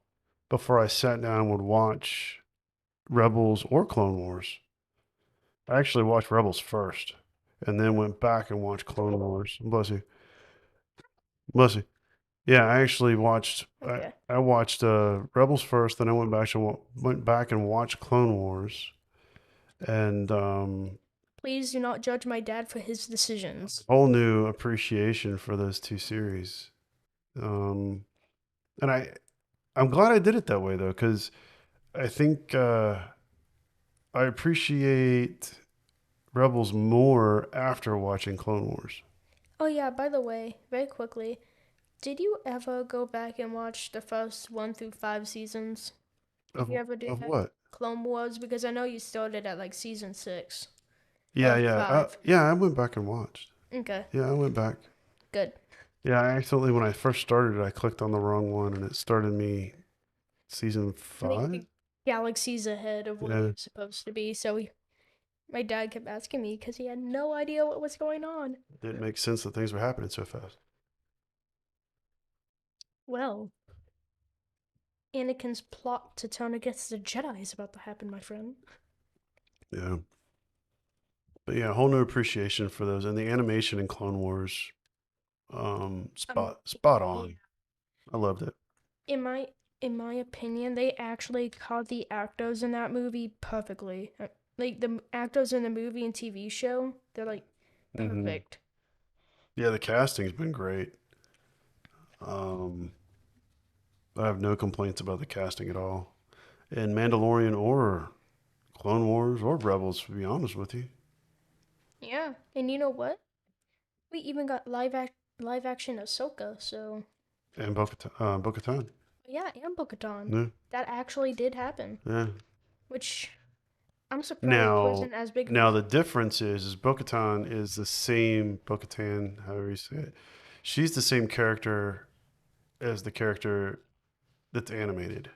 before I sat down and would watch Rebels or Clone Wars. I actually watched Rebels first and then went back and watched Clone Wars. Bless you. Bless you. Yeah, I actually watched okay, I watched Rebels first, then I went back and watched Clone Wars and please do not judge my dad for his decisions. whole new appreciation for those two series. Um, and I'm glad I did it that way though, because I think I appreciate Rebels more after watching Clone Wars. Oh yeah, by the way, very quickly, did you ever go back and watch the first 1 through 5 seasons? Did you ever do Of that? what? Clone Wars, because I know you started at like season 6 Yeah, of five. yeah. I went back and watched. Okay, Yeah, I went back. good. Yeah, I accidentally when I first started, I clicked on the wrong one, and it started me season Like five. galaxies ahead of where Yeah, you're supposed to be. So my dad kept asking me because he had no idea what was going on. didn't make sense that things were happening so fast. Well, Anakin's plot to turn against the Jedi is about to happen, my friend. Yeah, but yeah, a whole new appreciation for those, and the animation in Clone Wars, spot Yeah. on. I loved it. In my in my opinion, they actually caught the actors in that movie perfectly. Like the actors in the movie and TV show, they're like Hmm. perfect. Yeah, the casting's been great. Um, I have no complaints about the casting at all. In Mandalorian or Clone Wars or Rebels, to be honest with you, Yeah, and you know what? We even got live action Ahsoka. So and Bo-Katan. yeah, and Bo-Katan. Yeah, That actually did happen, yeah. which I'm surprised Now, wasn't as big of a. now the difference is Bo-Katan is the same Bo-Katan, however you say it. She's the same character as the character that's animated.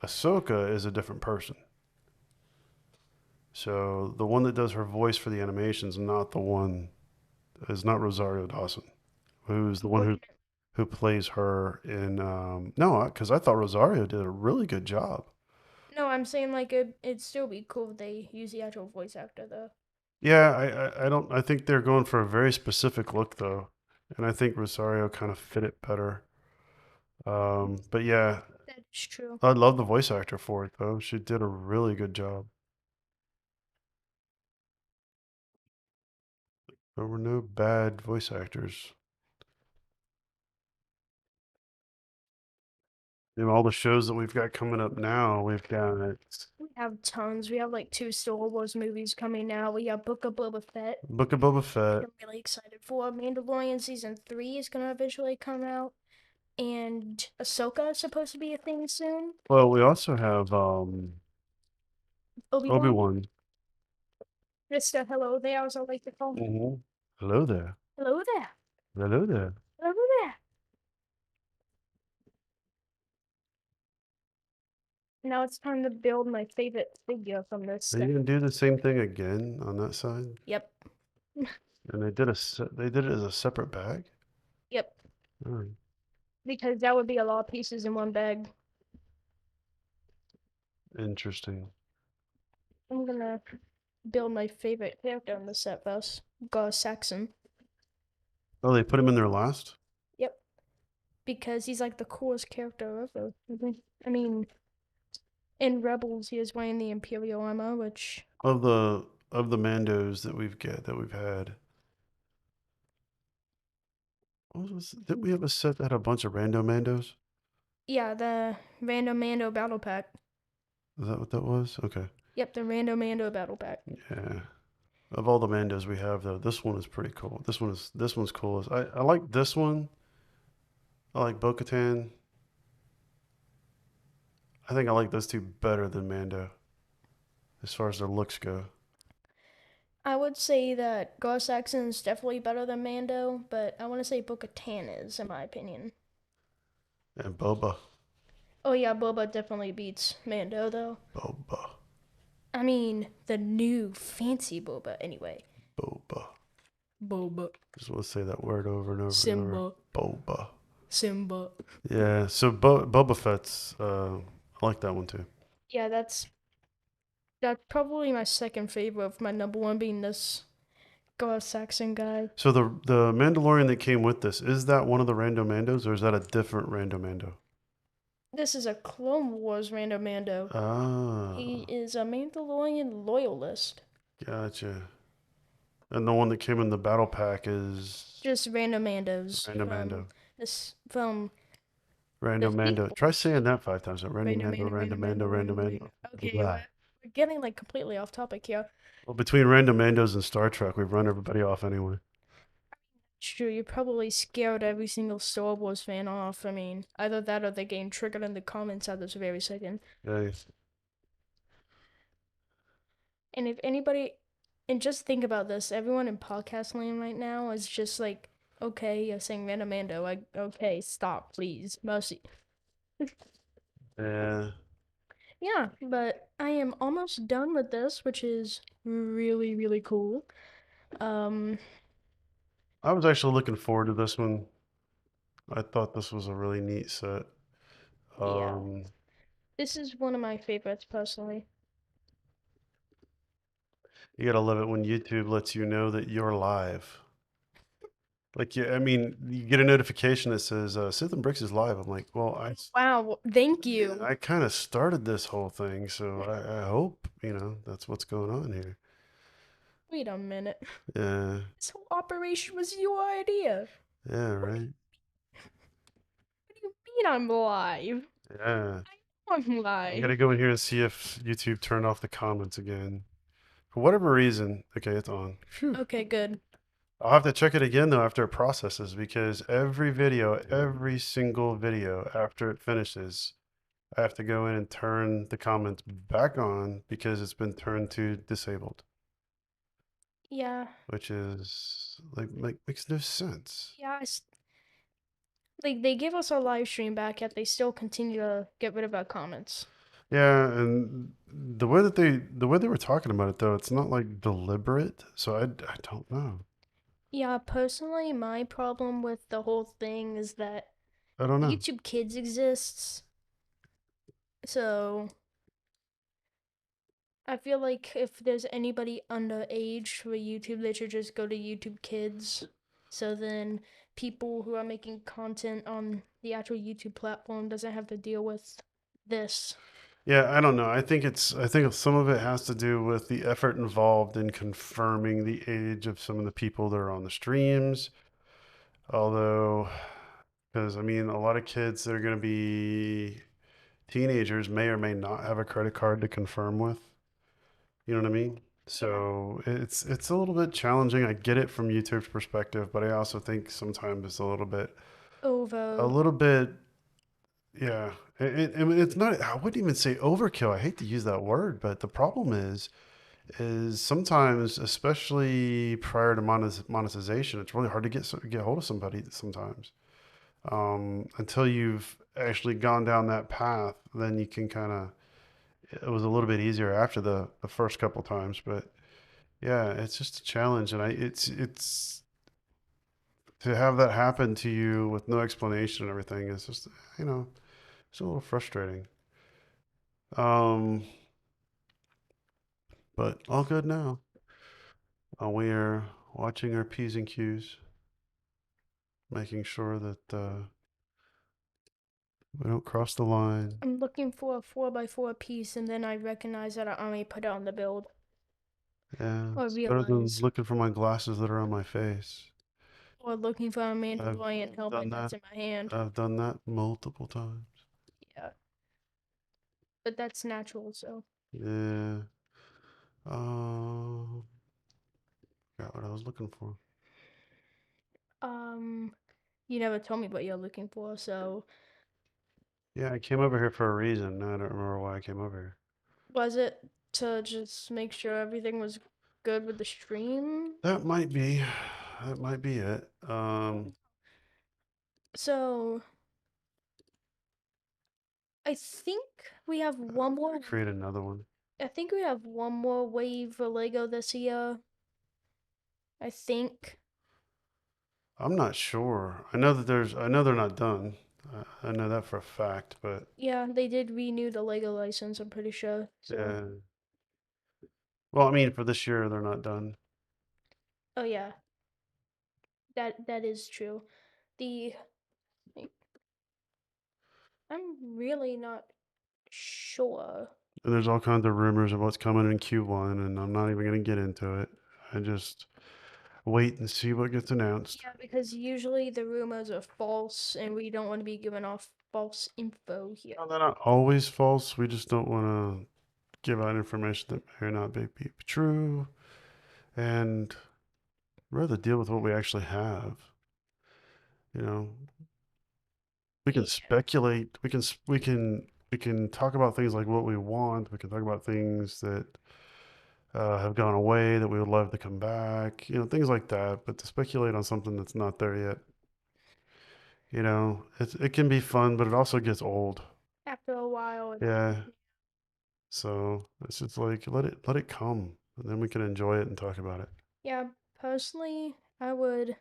Ahsoka is a different person. So the one that does her voice for the animations, not the one is not Rosario Dawson, who's the one Oh, who plays her in. No, because I thought Rosario did a really good job. no, I'm saying like it'd still be cool if they use the actual voice actor though. Yeah, I don't. I think they're going for a very specific look though, and I think Rosario kind of fit it better. But yeah, That is true. I love the voice actor for it though. She did a really good job. There were no bad voice actors. You know, all the shows that we've got coming up now, we've got We have tons. We have like two Star Wars movies coming out. We have Book of Boba Fett, Book of Boba which Fett. I'm really excited for. Mandalorian season 3 is gonna eventually come out, and Ahsoka is supposed to be a thing soon. Well, we also have Obi Wan, Obi-Wan. Mr. Hello there, as I like to call him. Hmm. Hello there. Hello there. Hello there. Hello there. Now it's time to build my favorite figure from this Are you set. gonna do the same thing again on that side? Yep. And they did it as a separate bag? Yep. Oh, Because that would be a lot of pieces in one bag. interesting. I'm gonna build my favorite character in the set first. Gar Saxon. Oh, they put him in there last? Yep. Because he's like the coolest character ever. I mean, in Rebels, he is wearing the Imperial armor, which Of the Mandos that we've had. Didn't we have a set that had a bunch of random Mandos? yeah, the Random Mando Battle Pack. Is that what that was? Okay. Yep, the Random Mando Battle Pack. Yeah. Of all the Mandos we have though, this one is pretty cool. This one's cool. I like this one. I like Bo-Katan. I think I like those two better than Mando as far as their looks go. I would say that Gar Saxon is definitely better than Mando, but I want to say Bo-Katan is, in my opinion. And Boba. Oh yeah, Boba definitely beats Mando though. Boba. I mean, the new fancy Boba anyway. Boba. Boba. Just want to say that word over and over and over. Simba. Boba. Simba. Yeah, so Boba Fett's I like that one too. Yeah, that's probably my second favorite, with my number one being this Gar Saxon guy. So the Mandalorian that came with this, is that one of the random Mandos or is that a different random Mando? This is a Clone Wars random Mando. Ah, He is a Mandalorian Loyalist. gotcha. And the one that came in the battle pack is Just random Mandos random Mando. from the Random Mando. Try sequels. saying that 5 times. Random Random Mando, Mando, random random Mando, Mando, random random Mando. Mando. Okay, Blah. we're getting like completely off topic here. Well, between random Mandos and Star Trek, we've run everybody off anyway. Sure, you probably scared every single Star Wars fan off. I mean, either that or they're getting triggered in the comments at this very second. Yeah. And if anybody, and just think about this, everyone in podcast land right now is just like, okay, you're saying random Mando. Like, okay, stop, please. Mercy. Yeah. Yeah, but I am almost done with this, which is really, really cool. Um, I was actually looking forward to this one. I thought this was a really neat set. yeah, Um, this is one of my favorites personally. you gotta love it when YouTube lets you know that you're live. Like, yeah, I mean, you get a notification that says Sith and Bricks is live. I'm like, well, Wow, thank yeah, you. I kind of started this whole thing, so I hope that's what's going on here. Wait a minute. Yeah, This whole operation was your idea. yeah, What right. do you mean I'm live? Yeah, I'm I live. gotta go in here and see if YouTube turned off the comments again. For whatever reason, okay, it's on. Phew. Okay, good. I'll have to check it again though after it processes because every single video after it finishes, I have to go in and turn the comments back on because it's been turned to disabled, Yeah, which is like makes no sense. yeah. Like they give us our live stream back, yet they still continue to get rid of our comments. Yeah, and the way they were talking about it though, it's not like deliberate, so I don't know. Yeah, personally, my problem with the whole thing is that I don't know. YouTube Kids exists. So I feel like if there's anybody underage for YouTube, they should just go to YouTube Kids. So then people who are making content on the actual YouTube platform doesn't have to deal with this. Yeah, I don't know. I think some of it has to do with the effort involved in confirming the age of some of the people that are on the streams. Although, because I mean, a lot of kids that are going to be teenagers may or may not have a credit card to confirm with. You know what I mean? Yeah. So it's a little bit challenging. I get it from YouTube's perspective, but I also think sometimes it's a Ovo. little bit, yeah. I mean, it's not. I wouldn't even say overkill. I hate to use that word, but the problem is sometimes, especially prior to monetization, it's really hard to get hold of somebody sometimes. Until you've actually gone down that path, then you can kind of. It was a little bit easier after the first couple times, but yeah, it's just a challenge, and it's to have that happen to you with no explanation and everything is just you know it's a little frustrating. Um, but all good now. We are watching our p's and q's, making sure that we don't cross the line. I'm looking for a 4x4 piece, and then I recognize that I only put it on the build. Yeah, Or it's better than realize. looking for my glasses that are on my face. Or looking for a I've Mandalorian done helmet that. that's in my hand. I've done that multiple times. Yeah. But that's natural, so. Yeah. Um, Forgot what I was looking for. Um, you never told me what you're looking for, so. Yeah, I came over here for a reason. I don't remember why I came over here. Was it to just make sure everything was good with the stream? That might be, that might be it. So, I think we have one more. Create another one. I think we have one more wave for Lego this year. I think. I'm not sure. I know they're not done. I know that for a fact, but Yeah, they did renew the Lego license, I'm pretty sure. So, yeah. Well, I mean, for this year, they're not done. oh yeah, that is true. The I'm really not sure. And there's all kinds of rumors of what's coming in Q1, and I'm not even going to get into it. I just wait and see what gets announced. Yeah, because usually the rumors are false, and we don't want to be giving off false info here. No, they're not always false. We just don't want to give out information that may or not be true, and rather deal with what we actually have. You know, we can Yeah, speculate. We can talk about things like what we want. We can talk about things that have gone away that we would love to come back. You know, things like that. But to speculate on something that's not there yet, it can be fun, but it also gets old. after a while, Yeah. So it's just like let it come, and then we can enjoy it and talk about it. yeah. Personally, I would,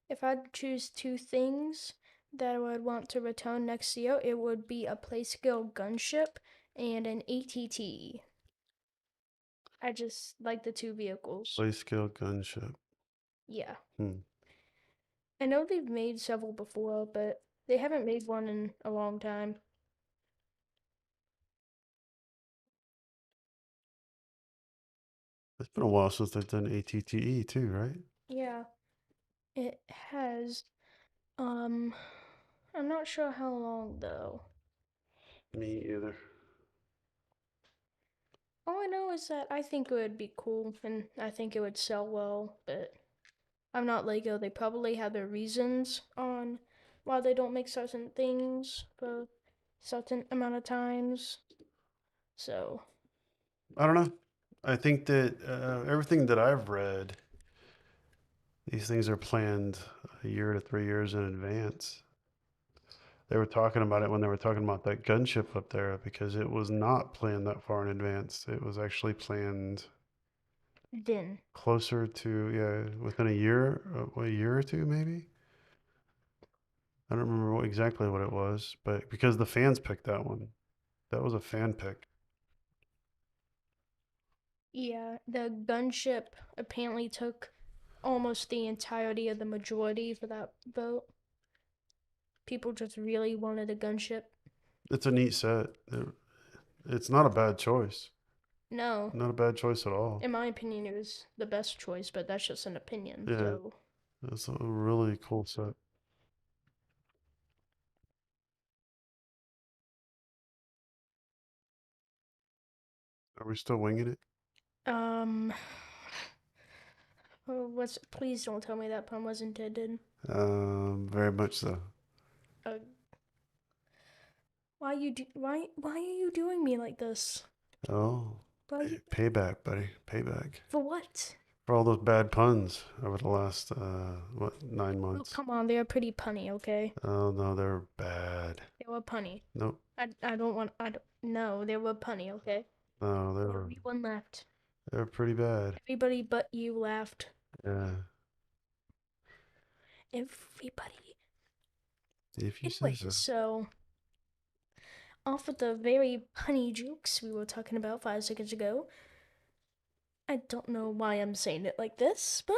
if I'd choose two things that I would want to return next year, it would be a play scale gunship and an ATT. I just like the two vehicles. Play scale gunship. Yeah. Hmm. I know they've made several before, but they haven't made one in a long time. It's been a while since they've done ATTE too, right? Yeah, it has. Um, I'm not sure how long though. Me either. All I know is that I think it would be cool and I think it would sell well, but I'm not Lego. They probably have their reasons on why they don't make certain things for certain amount of times. So, I don't know. I think that everything that I've read, these things are planned a year to 3 years in advance. They were talking about it when they were talking about that gunship up there because it was not planned that far in advance. It was actually planned then, closer to, yeah, within a year or two maybe. I don't remember exactly what it was, but because the fans picked that one, that was a fan pick. yeah, the gunship apparently took almost the entirety of the majority for that vote. People just really wanted a gunship. It's a neat set. It's not a bad choice. No, Not a bad choice at all. in my opinion, it was the best choice, but that's just an opinion. Yeah, So, it's a really cool set. Are we still winging it? Um, please don't tell me that pun was intended. Very much so. Uh, why are you doing me like this? Oh, Why you, payback, buddy. Payback. for what? For all those bad puns over the last, 9 Oh, months. come on, they are pretty punny, okay? Oh, no, they're bad. They were punny. Nope. I don't want, I don't, no, they were punny, okay? No, Everyone laughed. they're pretty bad. Everybody but you laughed. Yeah. Everybody. If you say Anyway, so. so off of the very punny jokes we were talking about 5 seconds ago, I don't know why I'm saying it like this, but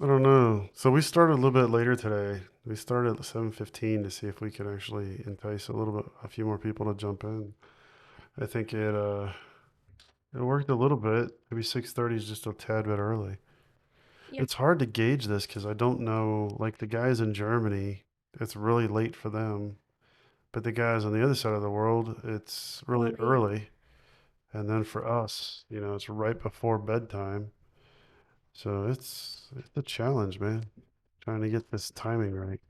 I don't know. So we started a little bit later today. We started at 7:15 to see if we could actually entice a few more people to jump in. I think it worked a little bit. Maybe 6:30 is just a tad bit early. yeah, It's hard to gauge this because I don't know. Like the guys in Germany, it's really late for them, but the guys on the other side of the world, it's really early. early. And then for us, it's right before bedtime. So it's a challenge, man, trying to get this timing right.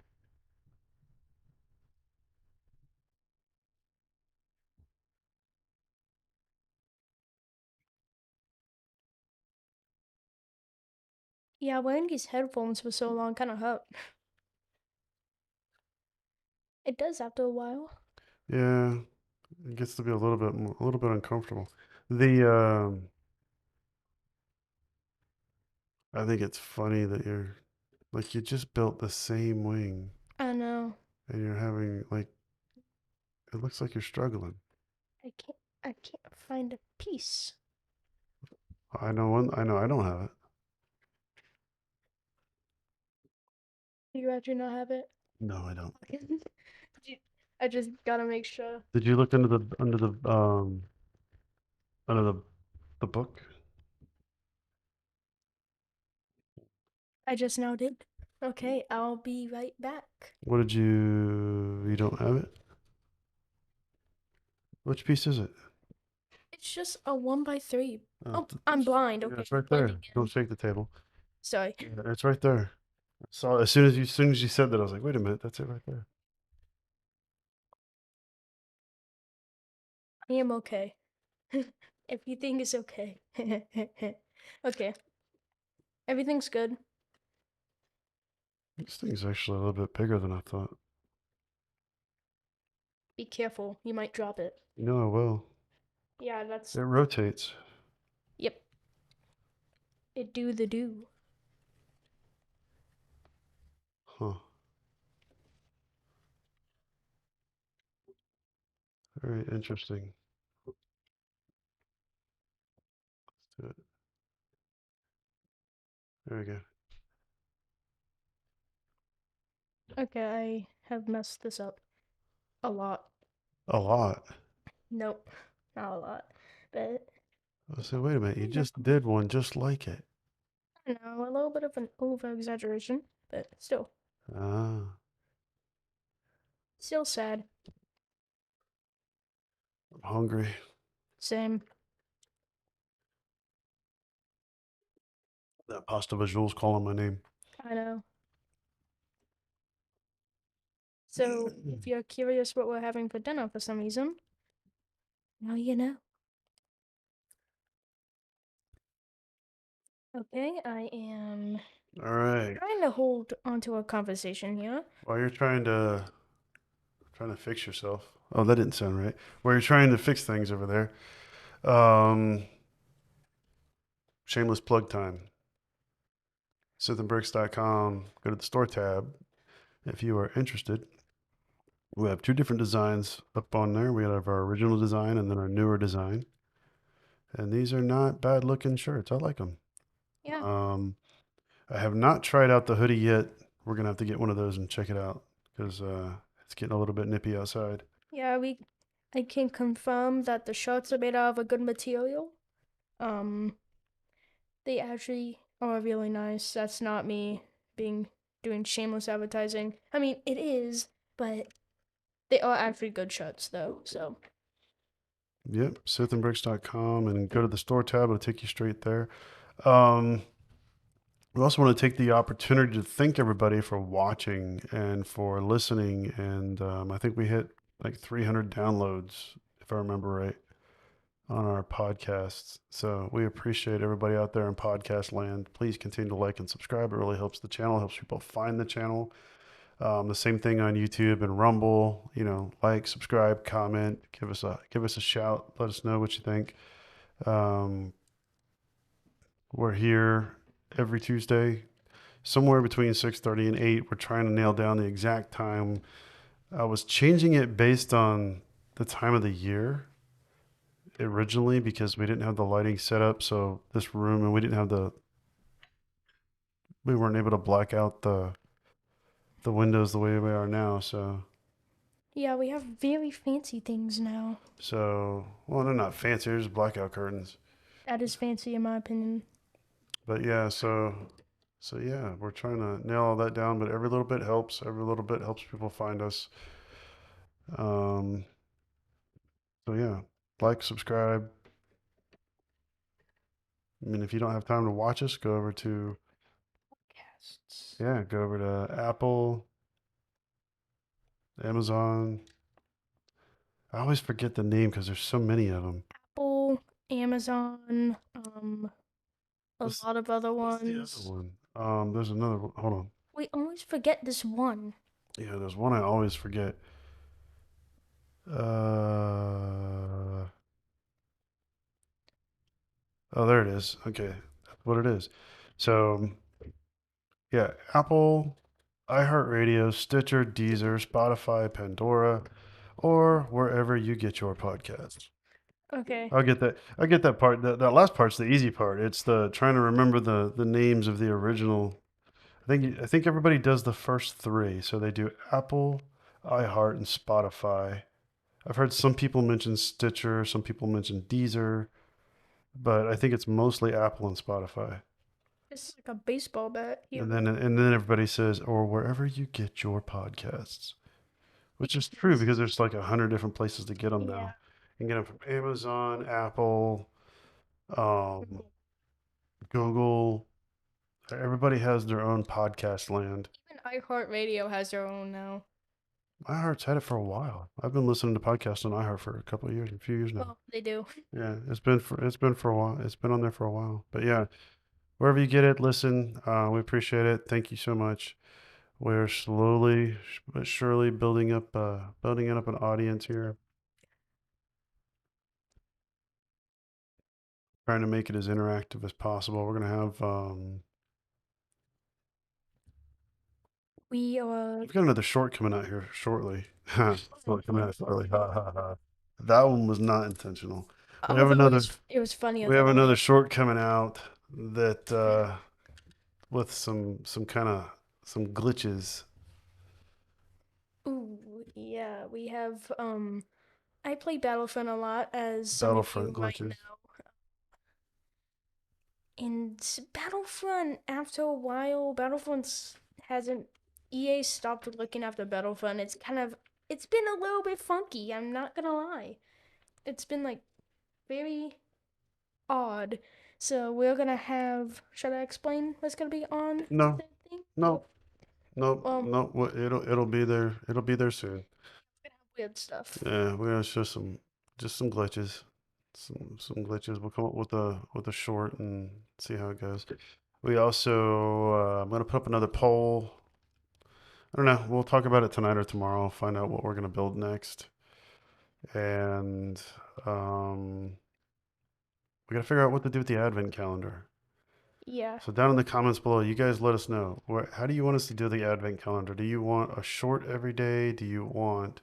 Yeah, wearing these headphones for so long kind of hurt. It does after a while. Yeah, it gets to be a little bit uncomfortable. The I think it's funny that you're like you just built the same wing I know. and you're having like it looks like you're struggling. I can't. I can't find a piece. I know I don't have it. You actually not have it. No, I don't. I just gotta make sure. Did you look under the book? I just now did. Okay, I'll be right back. What did you don't have it? Which piece is it? It's just a 1 by 3. Oh, Oh, I'm blind. yeah, Okay, it's right blending there. in. Don't shake the table. Sorry. Yeah, it's right there. I saw it as soon as you said that, I was like, wait a minute, that's it right there. I am okay. Everything is okay. Okay, everything's good. This thing's actually a little bit bigger than I thought. Be careful, you might drop it. You know I will. Yeah, that's. It rotates. Yep, it do the do. Huh. Very interesting. Let's do it. There we go. Okay, I have messed this up a lot. A lot. Nope, not a lot, but I said, wait a minute, you kind of. just did one just like it. I know, a little bit of an over exaggeration, but Ah, still sad. I'm hungry. Same. That pasta visual's calling my name. I know. So, if you're curious what we're having for dinner for some reason, now you know. Okay, I am All right. trying to hold onto a conversation here. While you're trying to fix yourself. Oh, that didn't sound right. While you're trying to fix things over there. Um, shameless plug time. Sithandbricks.com. Go to the store tab if you are interested. We have two different designs up on there. We have our original design and then our newer design. And these are not bad looking shirts. I like them. Yeah, Um, I have not tried out the hoodie yet. We're gonna have to get one of those and check it out because it's getting a little bit nippy outside. yeah, I can confirm that the shirts are made out of a good material. Um, they actually are really nice. That's not me being doing shameless advertising. I mean, it is, but they are actually good shirts though. So Yep, sithandbricks.com, and go to the store tab. It'll take you straight there. Um, we also want to take the opportunity to thank everybody for watching and for listening. And I think we hit like 300 downloads, if I remember right, on our podcasts. So we appreciate everybody out there in podcast land. Please continue to like and subscribe. It really helps the channel, helps people find the channel. The same thing on YouTube and Rumble. You know, like, subscribe, comment, give us a shout. Let us know what you think. Um, we're here every Tuesday, somewhere between 6:30 and 8. We're trying to nail down the exact time. I was changing it based on the time of the year originally because we didn't have the lighting set up. So this room, and we weren't able to black out the windows the way we are now. Yeah, we have very fancy things now. Well, they're not fancy. They're just blackout curtains. That is fancy in my opinion. But yeah, so yeah, we're trying to nail all that down. But every little bit helps. Every little bit helps people find us. Um, so yeah, like, subscribe. I mean, if you don't have time to watch us, Podcasts. go over to Apple, Amazon. I always forget the name because there's so many of them. Apple, Amazon, a What's lot of other what's the other ones. one? There's another one. Hold on. We always forget this one. Yeah, there's one I always forget. Oh, there it is. Okay, that's what it is. So yeah, Apple, iHeartRadio, Stitcher, Deezer, Spotify, Pandora, or wherever you get your podcasts. Okay. I'll get that. I get that part. That last part's the easy part. It's the trying to remember the names of the original. I think everybody does the first three. So they do Apple, iHeart, and Spotify. I've heard some people mention Stitcher, some people mention Deezer, but I think it's mostly Apple and Spotify. This is like a baseball bat here. And then everybody says, or wherever you get your podcasts, which is true Yes. because there's like 100 different places to get them Yeah. now. You can get them from Amazon, Apple, um, Google. Everybody has their own podcast land. Even iHeartRadio has their own now. iHeart's had it for a while. I've been listening to podcasts on iHeart for a few years now. Well, they do. Yeah, it's been for a while. It's been on there for a while. But yeah, wherever you get it, listen. We appreciate it. Thank you so much. We're slowly but surely building up an audience here. Trying to make it as interactive as possible. We're gonna have We are. we've got another short coming out here shortly. Coming out shortly. Ha ha ha. That one was not intentional. We have Although another it was funnier we have though. another short coming out that with some kind of some glitches. Ooh, yeah. We have. I play Battlefront a lot, as some of Battlefront you might glitches. know. And Battlefront, after a while, Battlefront hasn't. EA stopped looking after Battlefront. It's been a little bit funky. I'm not gonna lie. It's been like very odd. So we're gonna have. Should I explain what's gonna be on No, the thing? no, no, Well, no. It'll be there. It'll be there soon. we're gonna have weird stuff. Yeah, we're gonna show some glitches, some glitches. We'll come up with a short and see how it goes. We also I'm gonna put up another poll. I don't know. We'll talk about it tonight or tomorrow. Find out what we're gonna build next, and um, we gotta figure out what to do with the advent calendar. Yeah. So down in the comments below, you guys let us know. How do you want us to do the advent calendar? Do you want a short every day? Do you want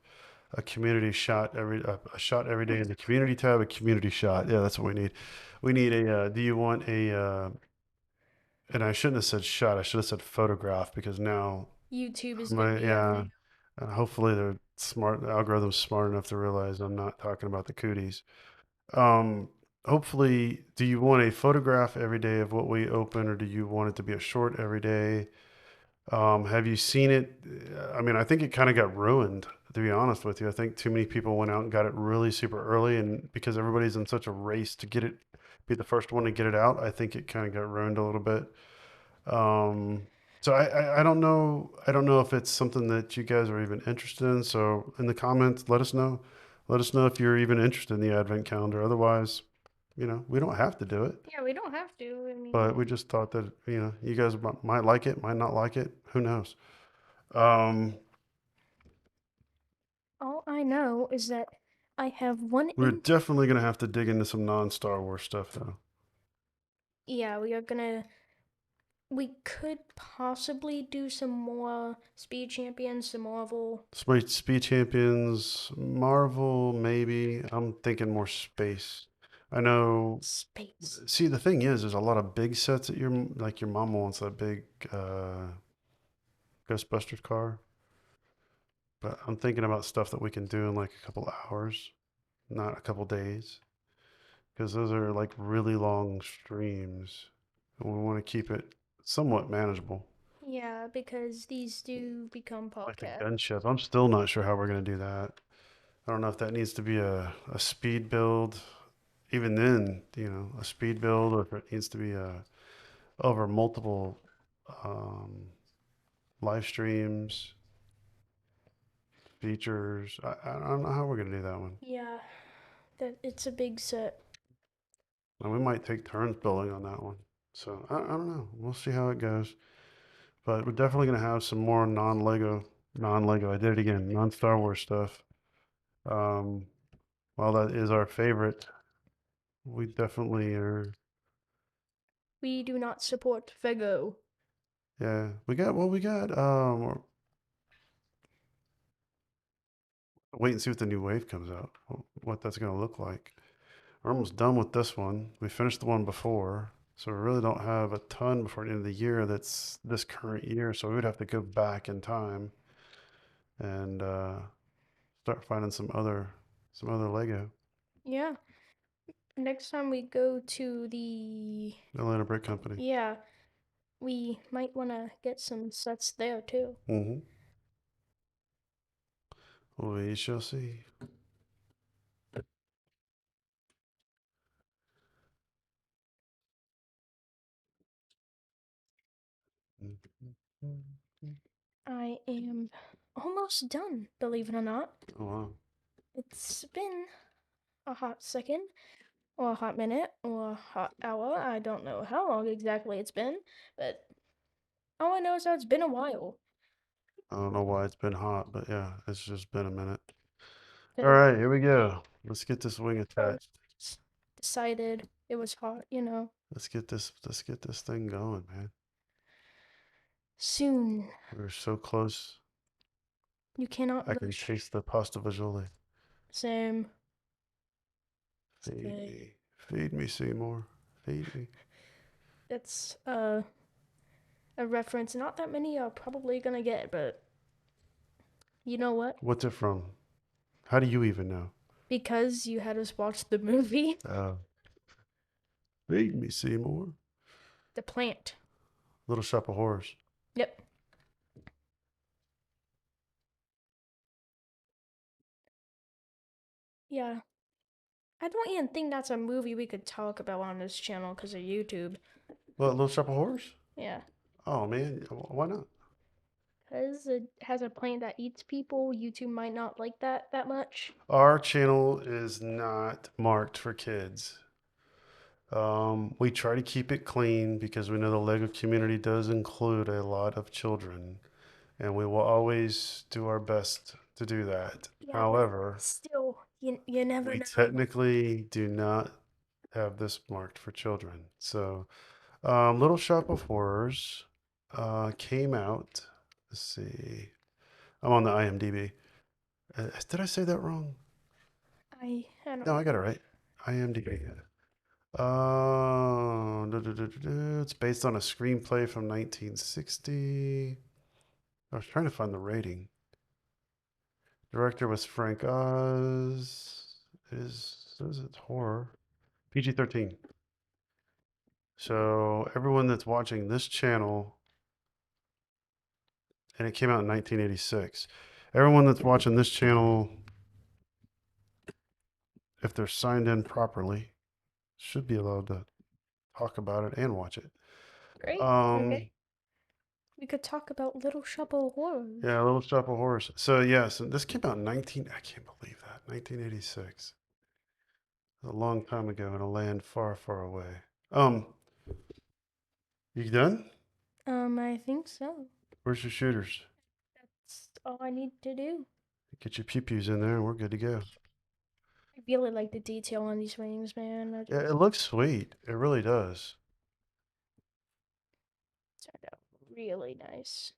a community shot a shot every day in the community tab? A community shot. Yeah, that's what we need. We need a. Do you want a? And I shouldn't have said shot. I should have said photograph because now YouTube is gonna my be yeah. everything. Hopefully they're smart. The algorithm's smart enough to realize I'm not talking about the cooties. Um, hopefully, do you want a photograph every day of what we open, or do you want it to be a short every day? Have you seen it? I mean, I think it kind of got ruined To be honest with you, I think too many people went out and got it really super early, and because everybody's in such a race to get it, be the first one to get it out, I think it kind of got ruined a little bit. Um, so I don't know. I don't know if it's something that you guys are even interested in. So in the comments, let us know. Let us know if you're even interested in the advent calendar. Otherwise, we don't have to do it. Yeah, we don't have to. I But we mean, just thought that, you guys might like it, might not like it. Who knows? Um, all I know is that I have one we're in. definitely gonna have to dig into some non-Star Wars stuff though. Yeah, we are gonna. We could possibly do some more Speed Champions, some Marvel Speed Champions, Marvel, maybe. I'm thinking more space. I know. space. See, the thing is, there's a lot of big sets that your mama wants that big Ghostbusters car. But I'm thinking about stuff that we can do in like a couple hours, not a couple days, because those are like really long streams, and we want to keep it somewhat manageable. Yeah, because these do become Like the podcast. gunship, I'm still not sure how we're gonna do that. I don't know if that needs to be a speed build. Even then, a speed build, or if it needs to be over multiple um, live streams, features. I don't know how we're gonna do that one. Yeah, that it's a big set. And we might take turns building on that one. So I don't know. We'll see how it goes. But we're definitely gonna have some more non-Lego. I did it again, non-Star Wars stuff. Um, while that is our favorite, we definitely are. We do not support Fego. Yeah, we got. Wait and see what the new wave comes out. What that's gonna look like. We're almost done with this one. We finished the one before, so we really don't have a ton before the end of the year that's this current year. So we would have to go back in time and start finding some other Lego. Yeah. Next time we go to the. Atlanta Brick Company. Yeah, we might want to get some sets there too. Mm-hmm. We shall see. I am almost done, believe it or not. Oh wow. It's been a hot second, or a hot minute, or a hot hour. I don't know how long exactly it's been, but all I know is that it's been a while. I don't know why it's been hot, but yeah, it's just been a minute. All Because right, here we go. Let's get this wing I attached. decided it was hot. Let's get this thing going, man. Soon. We're so close. You cannot I can rush. taste the pasta fagioli. Same. It's Feed good. me. Feed me, Seymour. Feed me. That's a reference not that many are probably gonna get, but you know what? What's it from? How do you even know? Because you had us watch the movie, Uh, Feed me, Seymour. The Plant. Little Shop of Horrors. Yep. Yeah. I don't even think that's a movie we could talk about on this channel because of YouTube. What, Little Shop of Horrors? Yeah. Oh, man. Why not? Because it has a plant that eats people. YouTube might not like that much. Our channel is not marked for kids. We try to keep it clean because we know the Lego community does include a lot of children, and we will always do our best to do that. Yeah, but However, still, you never we know. technically do not have this marked for children. So, Little Shop of Horrors came out. Let's see. I'm on the IMDb. Did I say that wrong? I don't No, I got it know. right. IMDb. It's based on a screenplay from 1960. I was trying to find the rating. Director was Frank Oz. Says it's horror. PG-13. So everyone that's watching this channel, and it came out in 1986. Everyone that's watching this channel, if they're signed in properly, should be allowed to talk about it and watch it. Great. Um, Okay. We could talk about Little Shop of Horrors. yeah, Little Shop of Horrors. So yeah, so this came out in I can't believe that, 1986. A long time ago in a land far, far away. You done? I think so. Where's your shooters? That's all I need to do. Get your pew-pews in there and we're good to go. I really like the detail on these wings, man. That Yeah, it looks sweet. It really does. turned out really nice.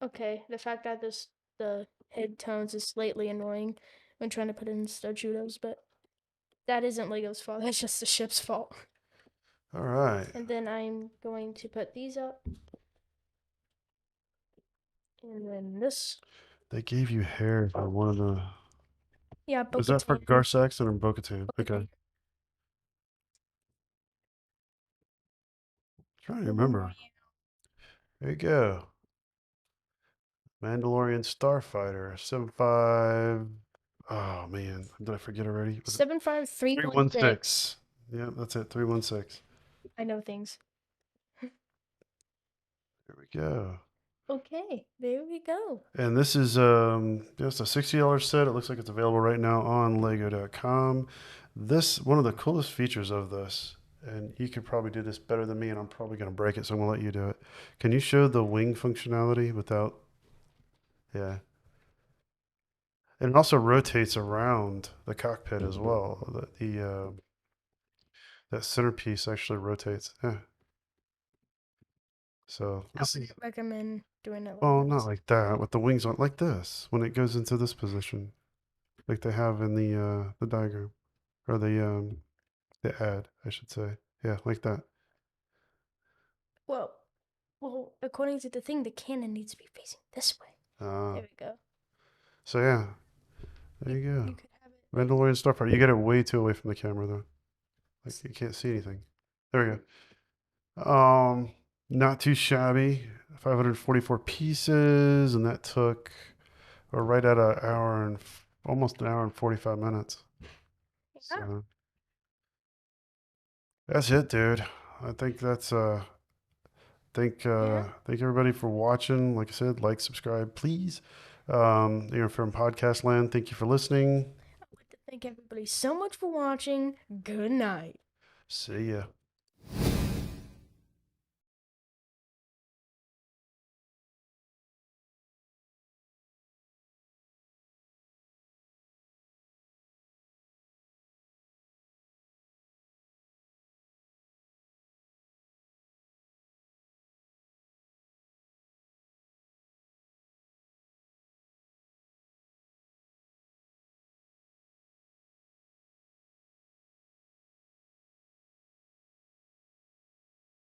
Okay, the fact that the head tones is slightly annoying when trying to put in stud but that isn't Lego's fault. That's just the ship's fault. All right. And then I'm going to put these up, and then this. They gave you hair for one of the. Yeah, Is that for Bo-Katan. Gar Saxon or Bo-Katan? Okay. Bo-Katan. Trying to The one more remember. There you go. Mandalorian Starfighter 75. Oh man, did I forget already? Was it 75316. 316? Yeah, that's it. 316. I know things. There we go. Okay, there we go. And this is just a $60 set. It looks like it's available right now on lego.com. This one of the coolest features of this, and you could probably do this better than me, and I'm probably going to break it, so I'm going to let you do it. Can you show the wing functionality without? Yeah. And it also rotates around the cockpit as well. That centerpiece actually rotates. Yeah. So I this is would recommend doing it like well, not this. like that with the wings on like this when it goes into this position, like they have in the diagram or the ad, I should say. Yeah, like that. Well, well, according to the thing, the cannon needs to be facing this way. Uh, There we go. so yeah, there You you go. you could have it like Mandalorian Starfighter. You get it way too away from the camera though. Like this. you can't see anything. There we go. Not too shabby. 544 pieces, and that took right at an hour and almost an hour and 45 minutes. Yeah. So that's it, dude. I think that's Yeah. thank everybody for watching. Like I said, like, subscribe, please. You're from Podcast Land. Thank you for listening. I'd like to thank everybody so much for watching. Good night. See ya.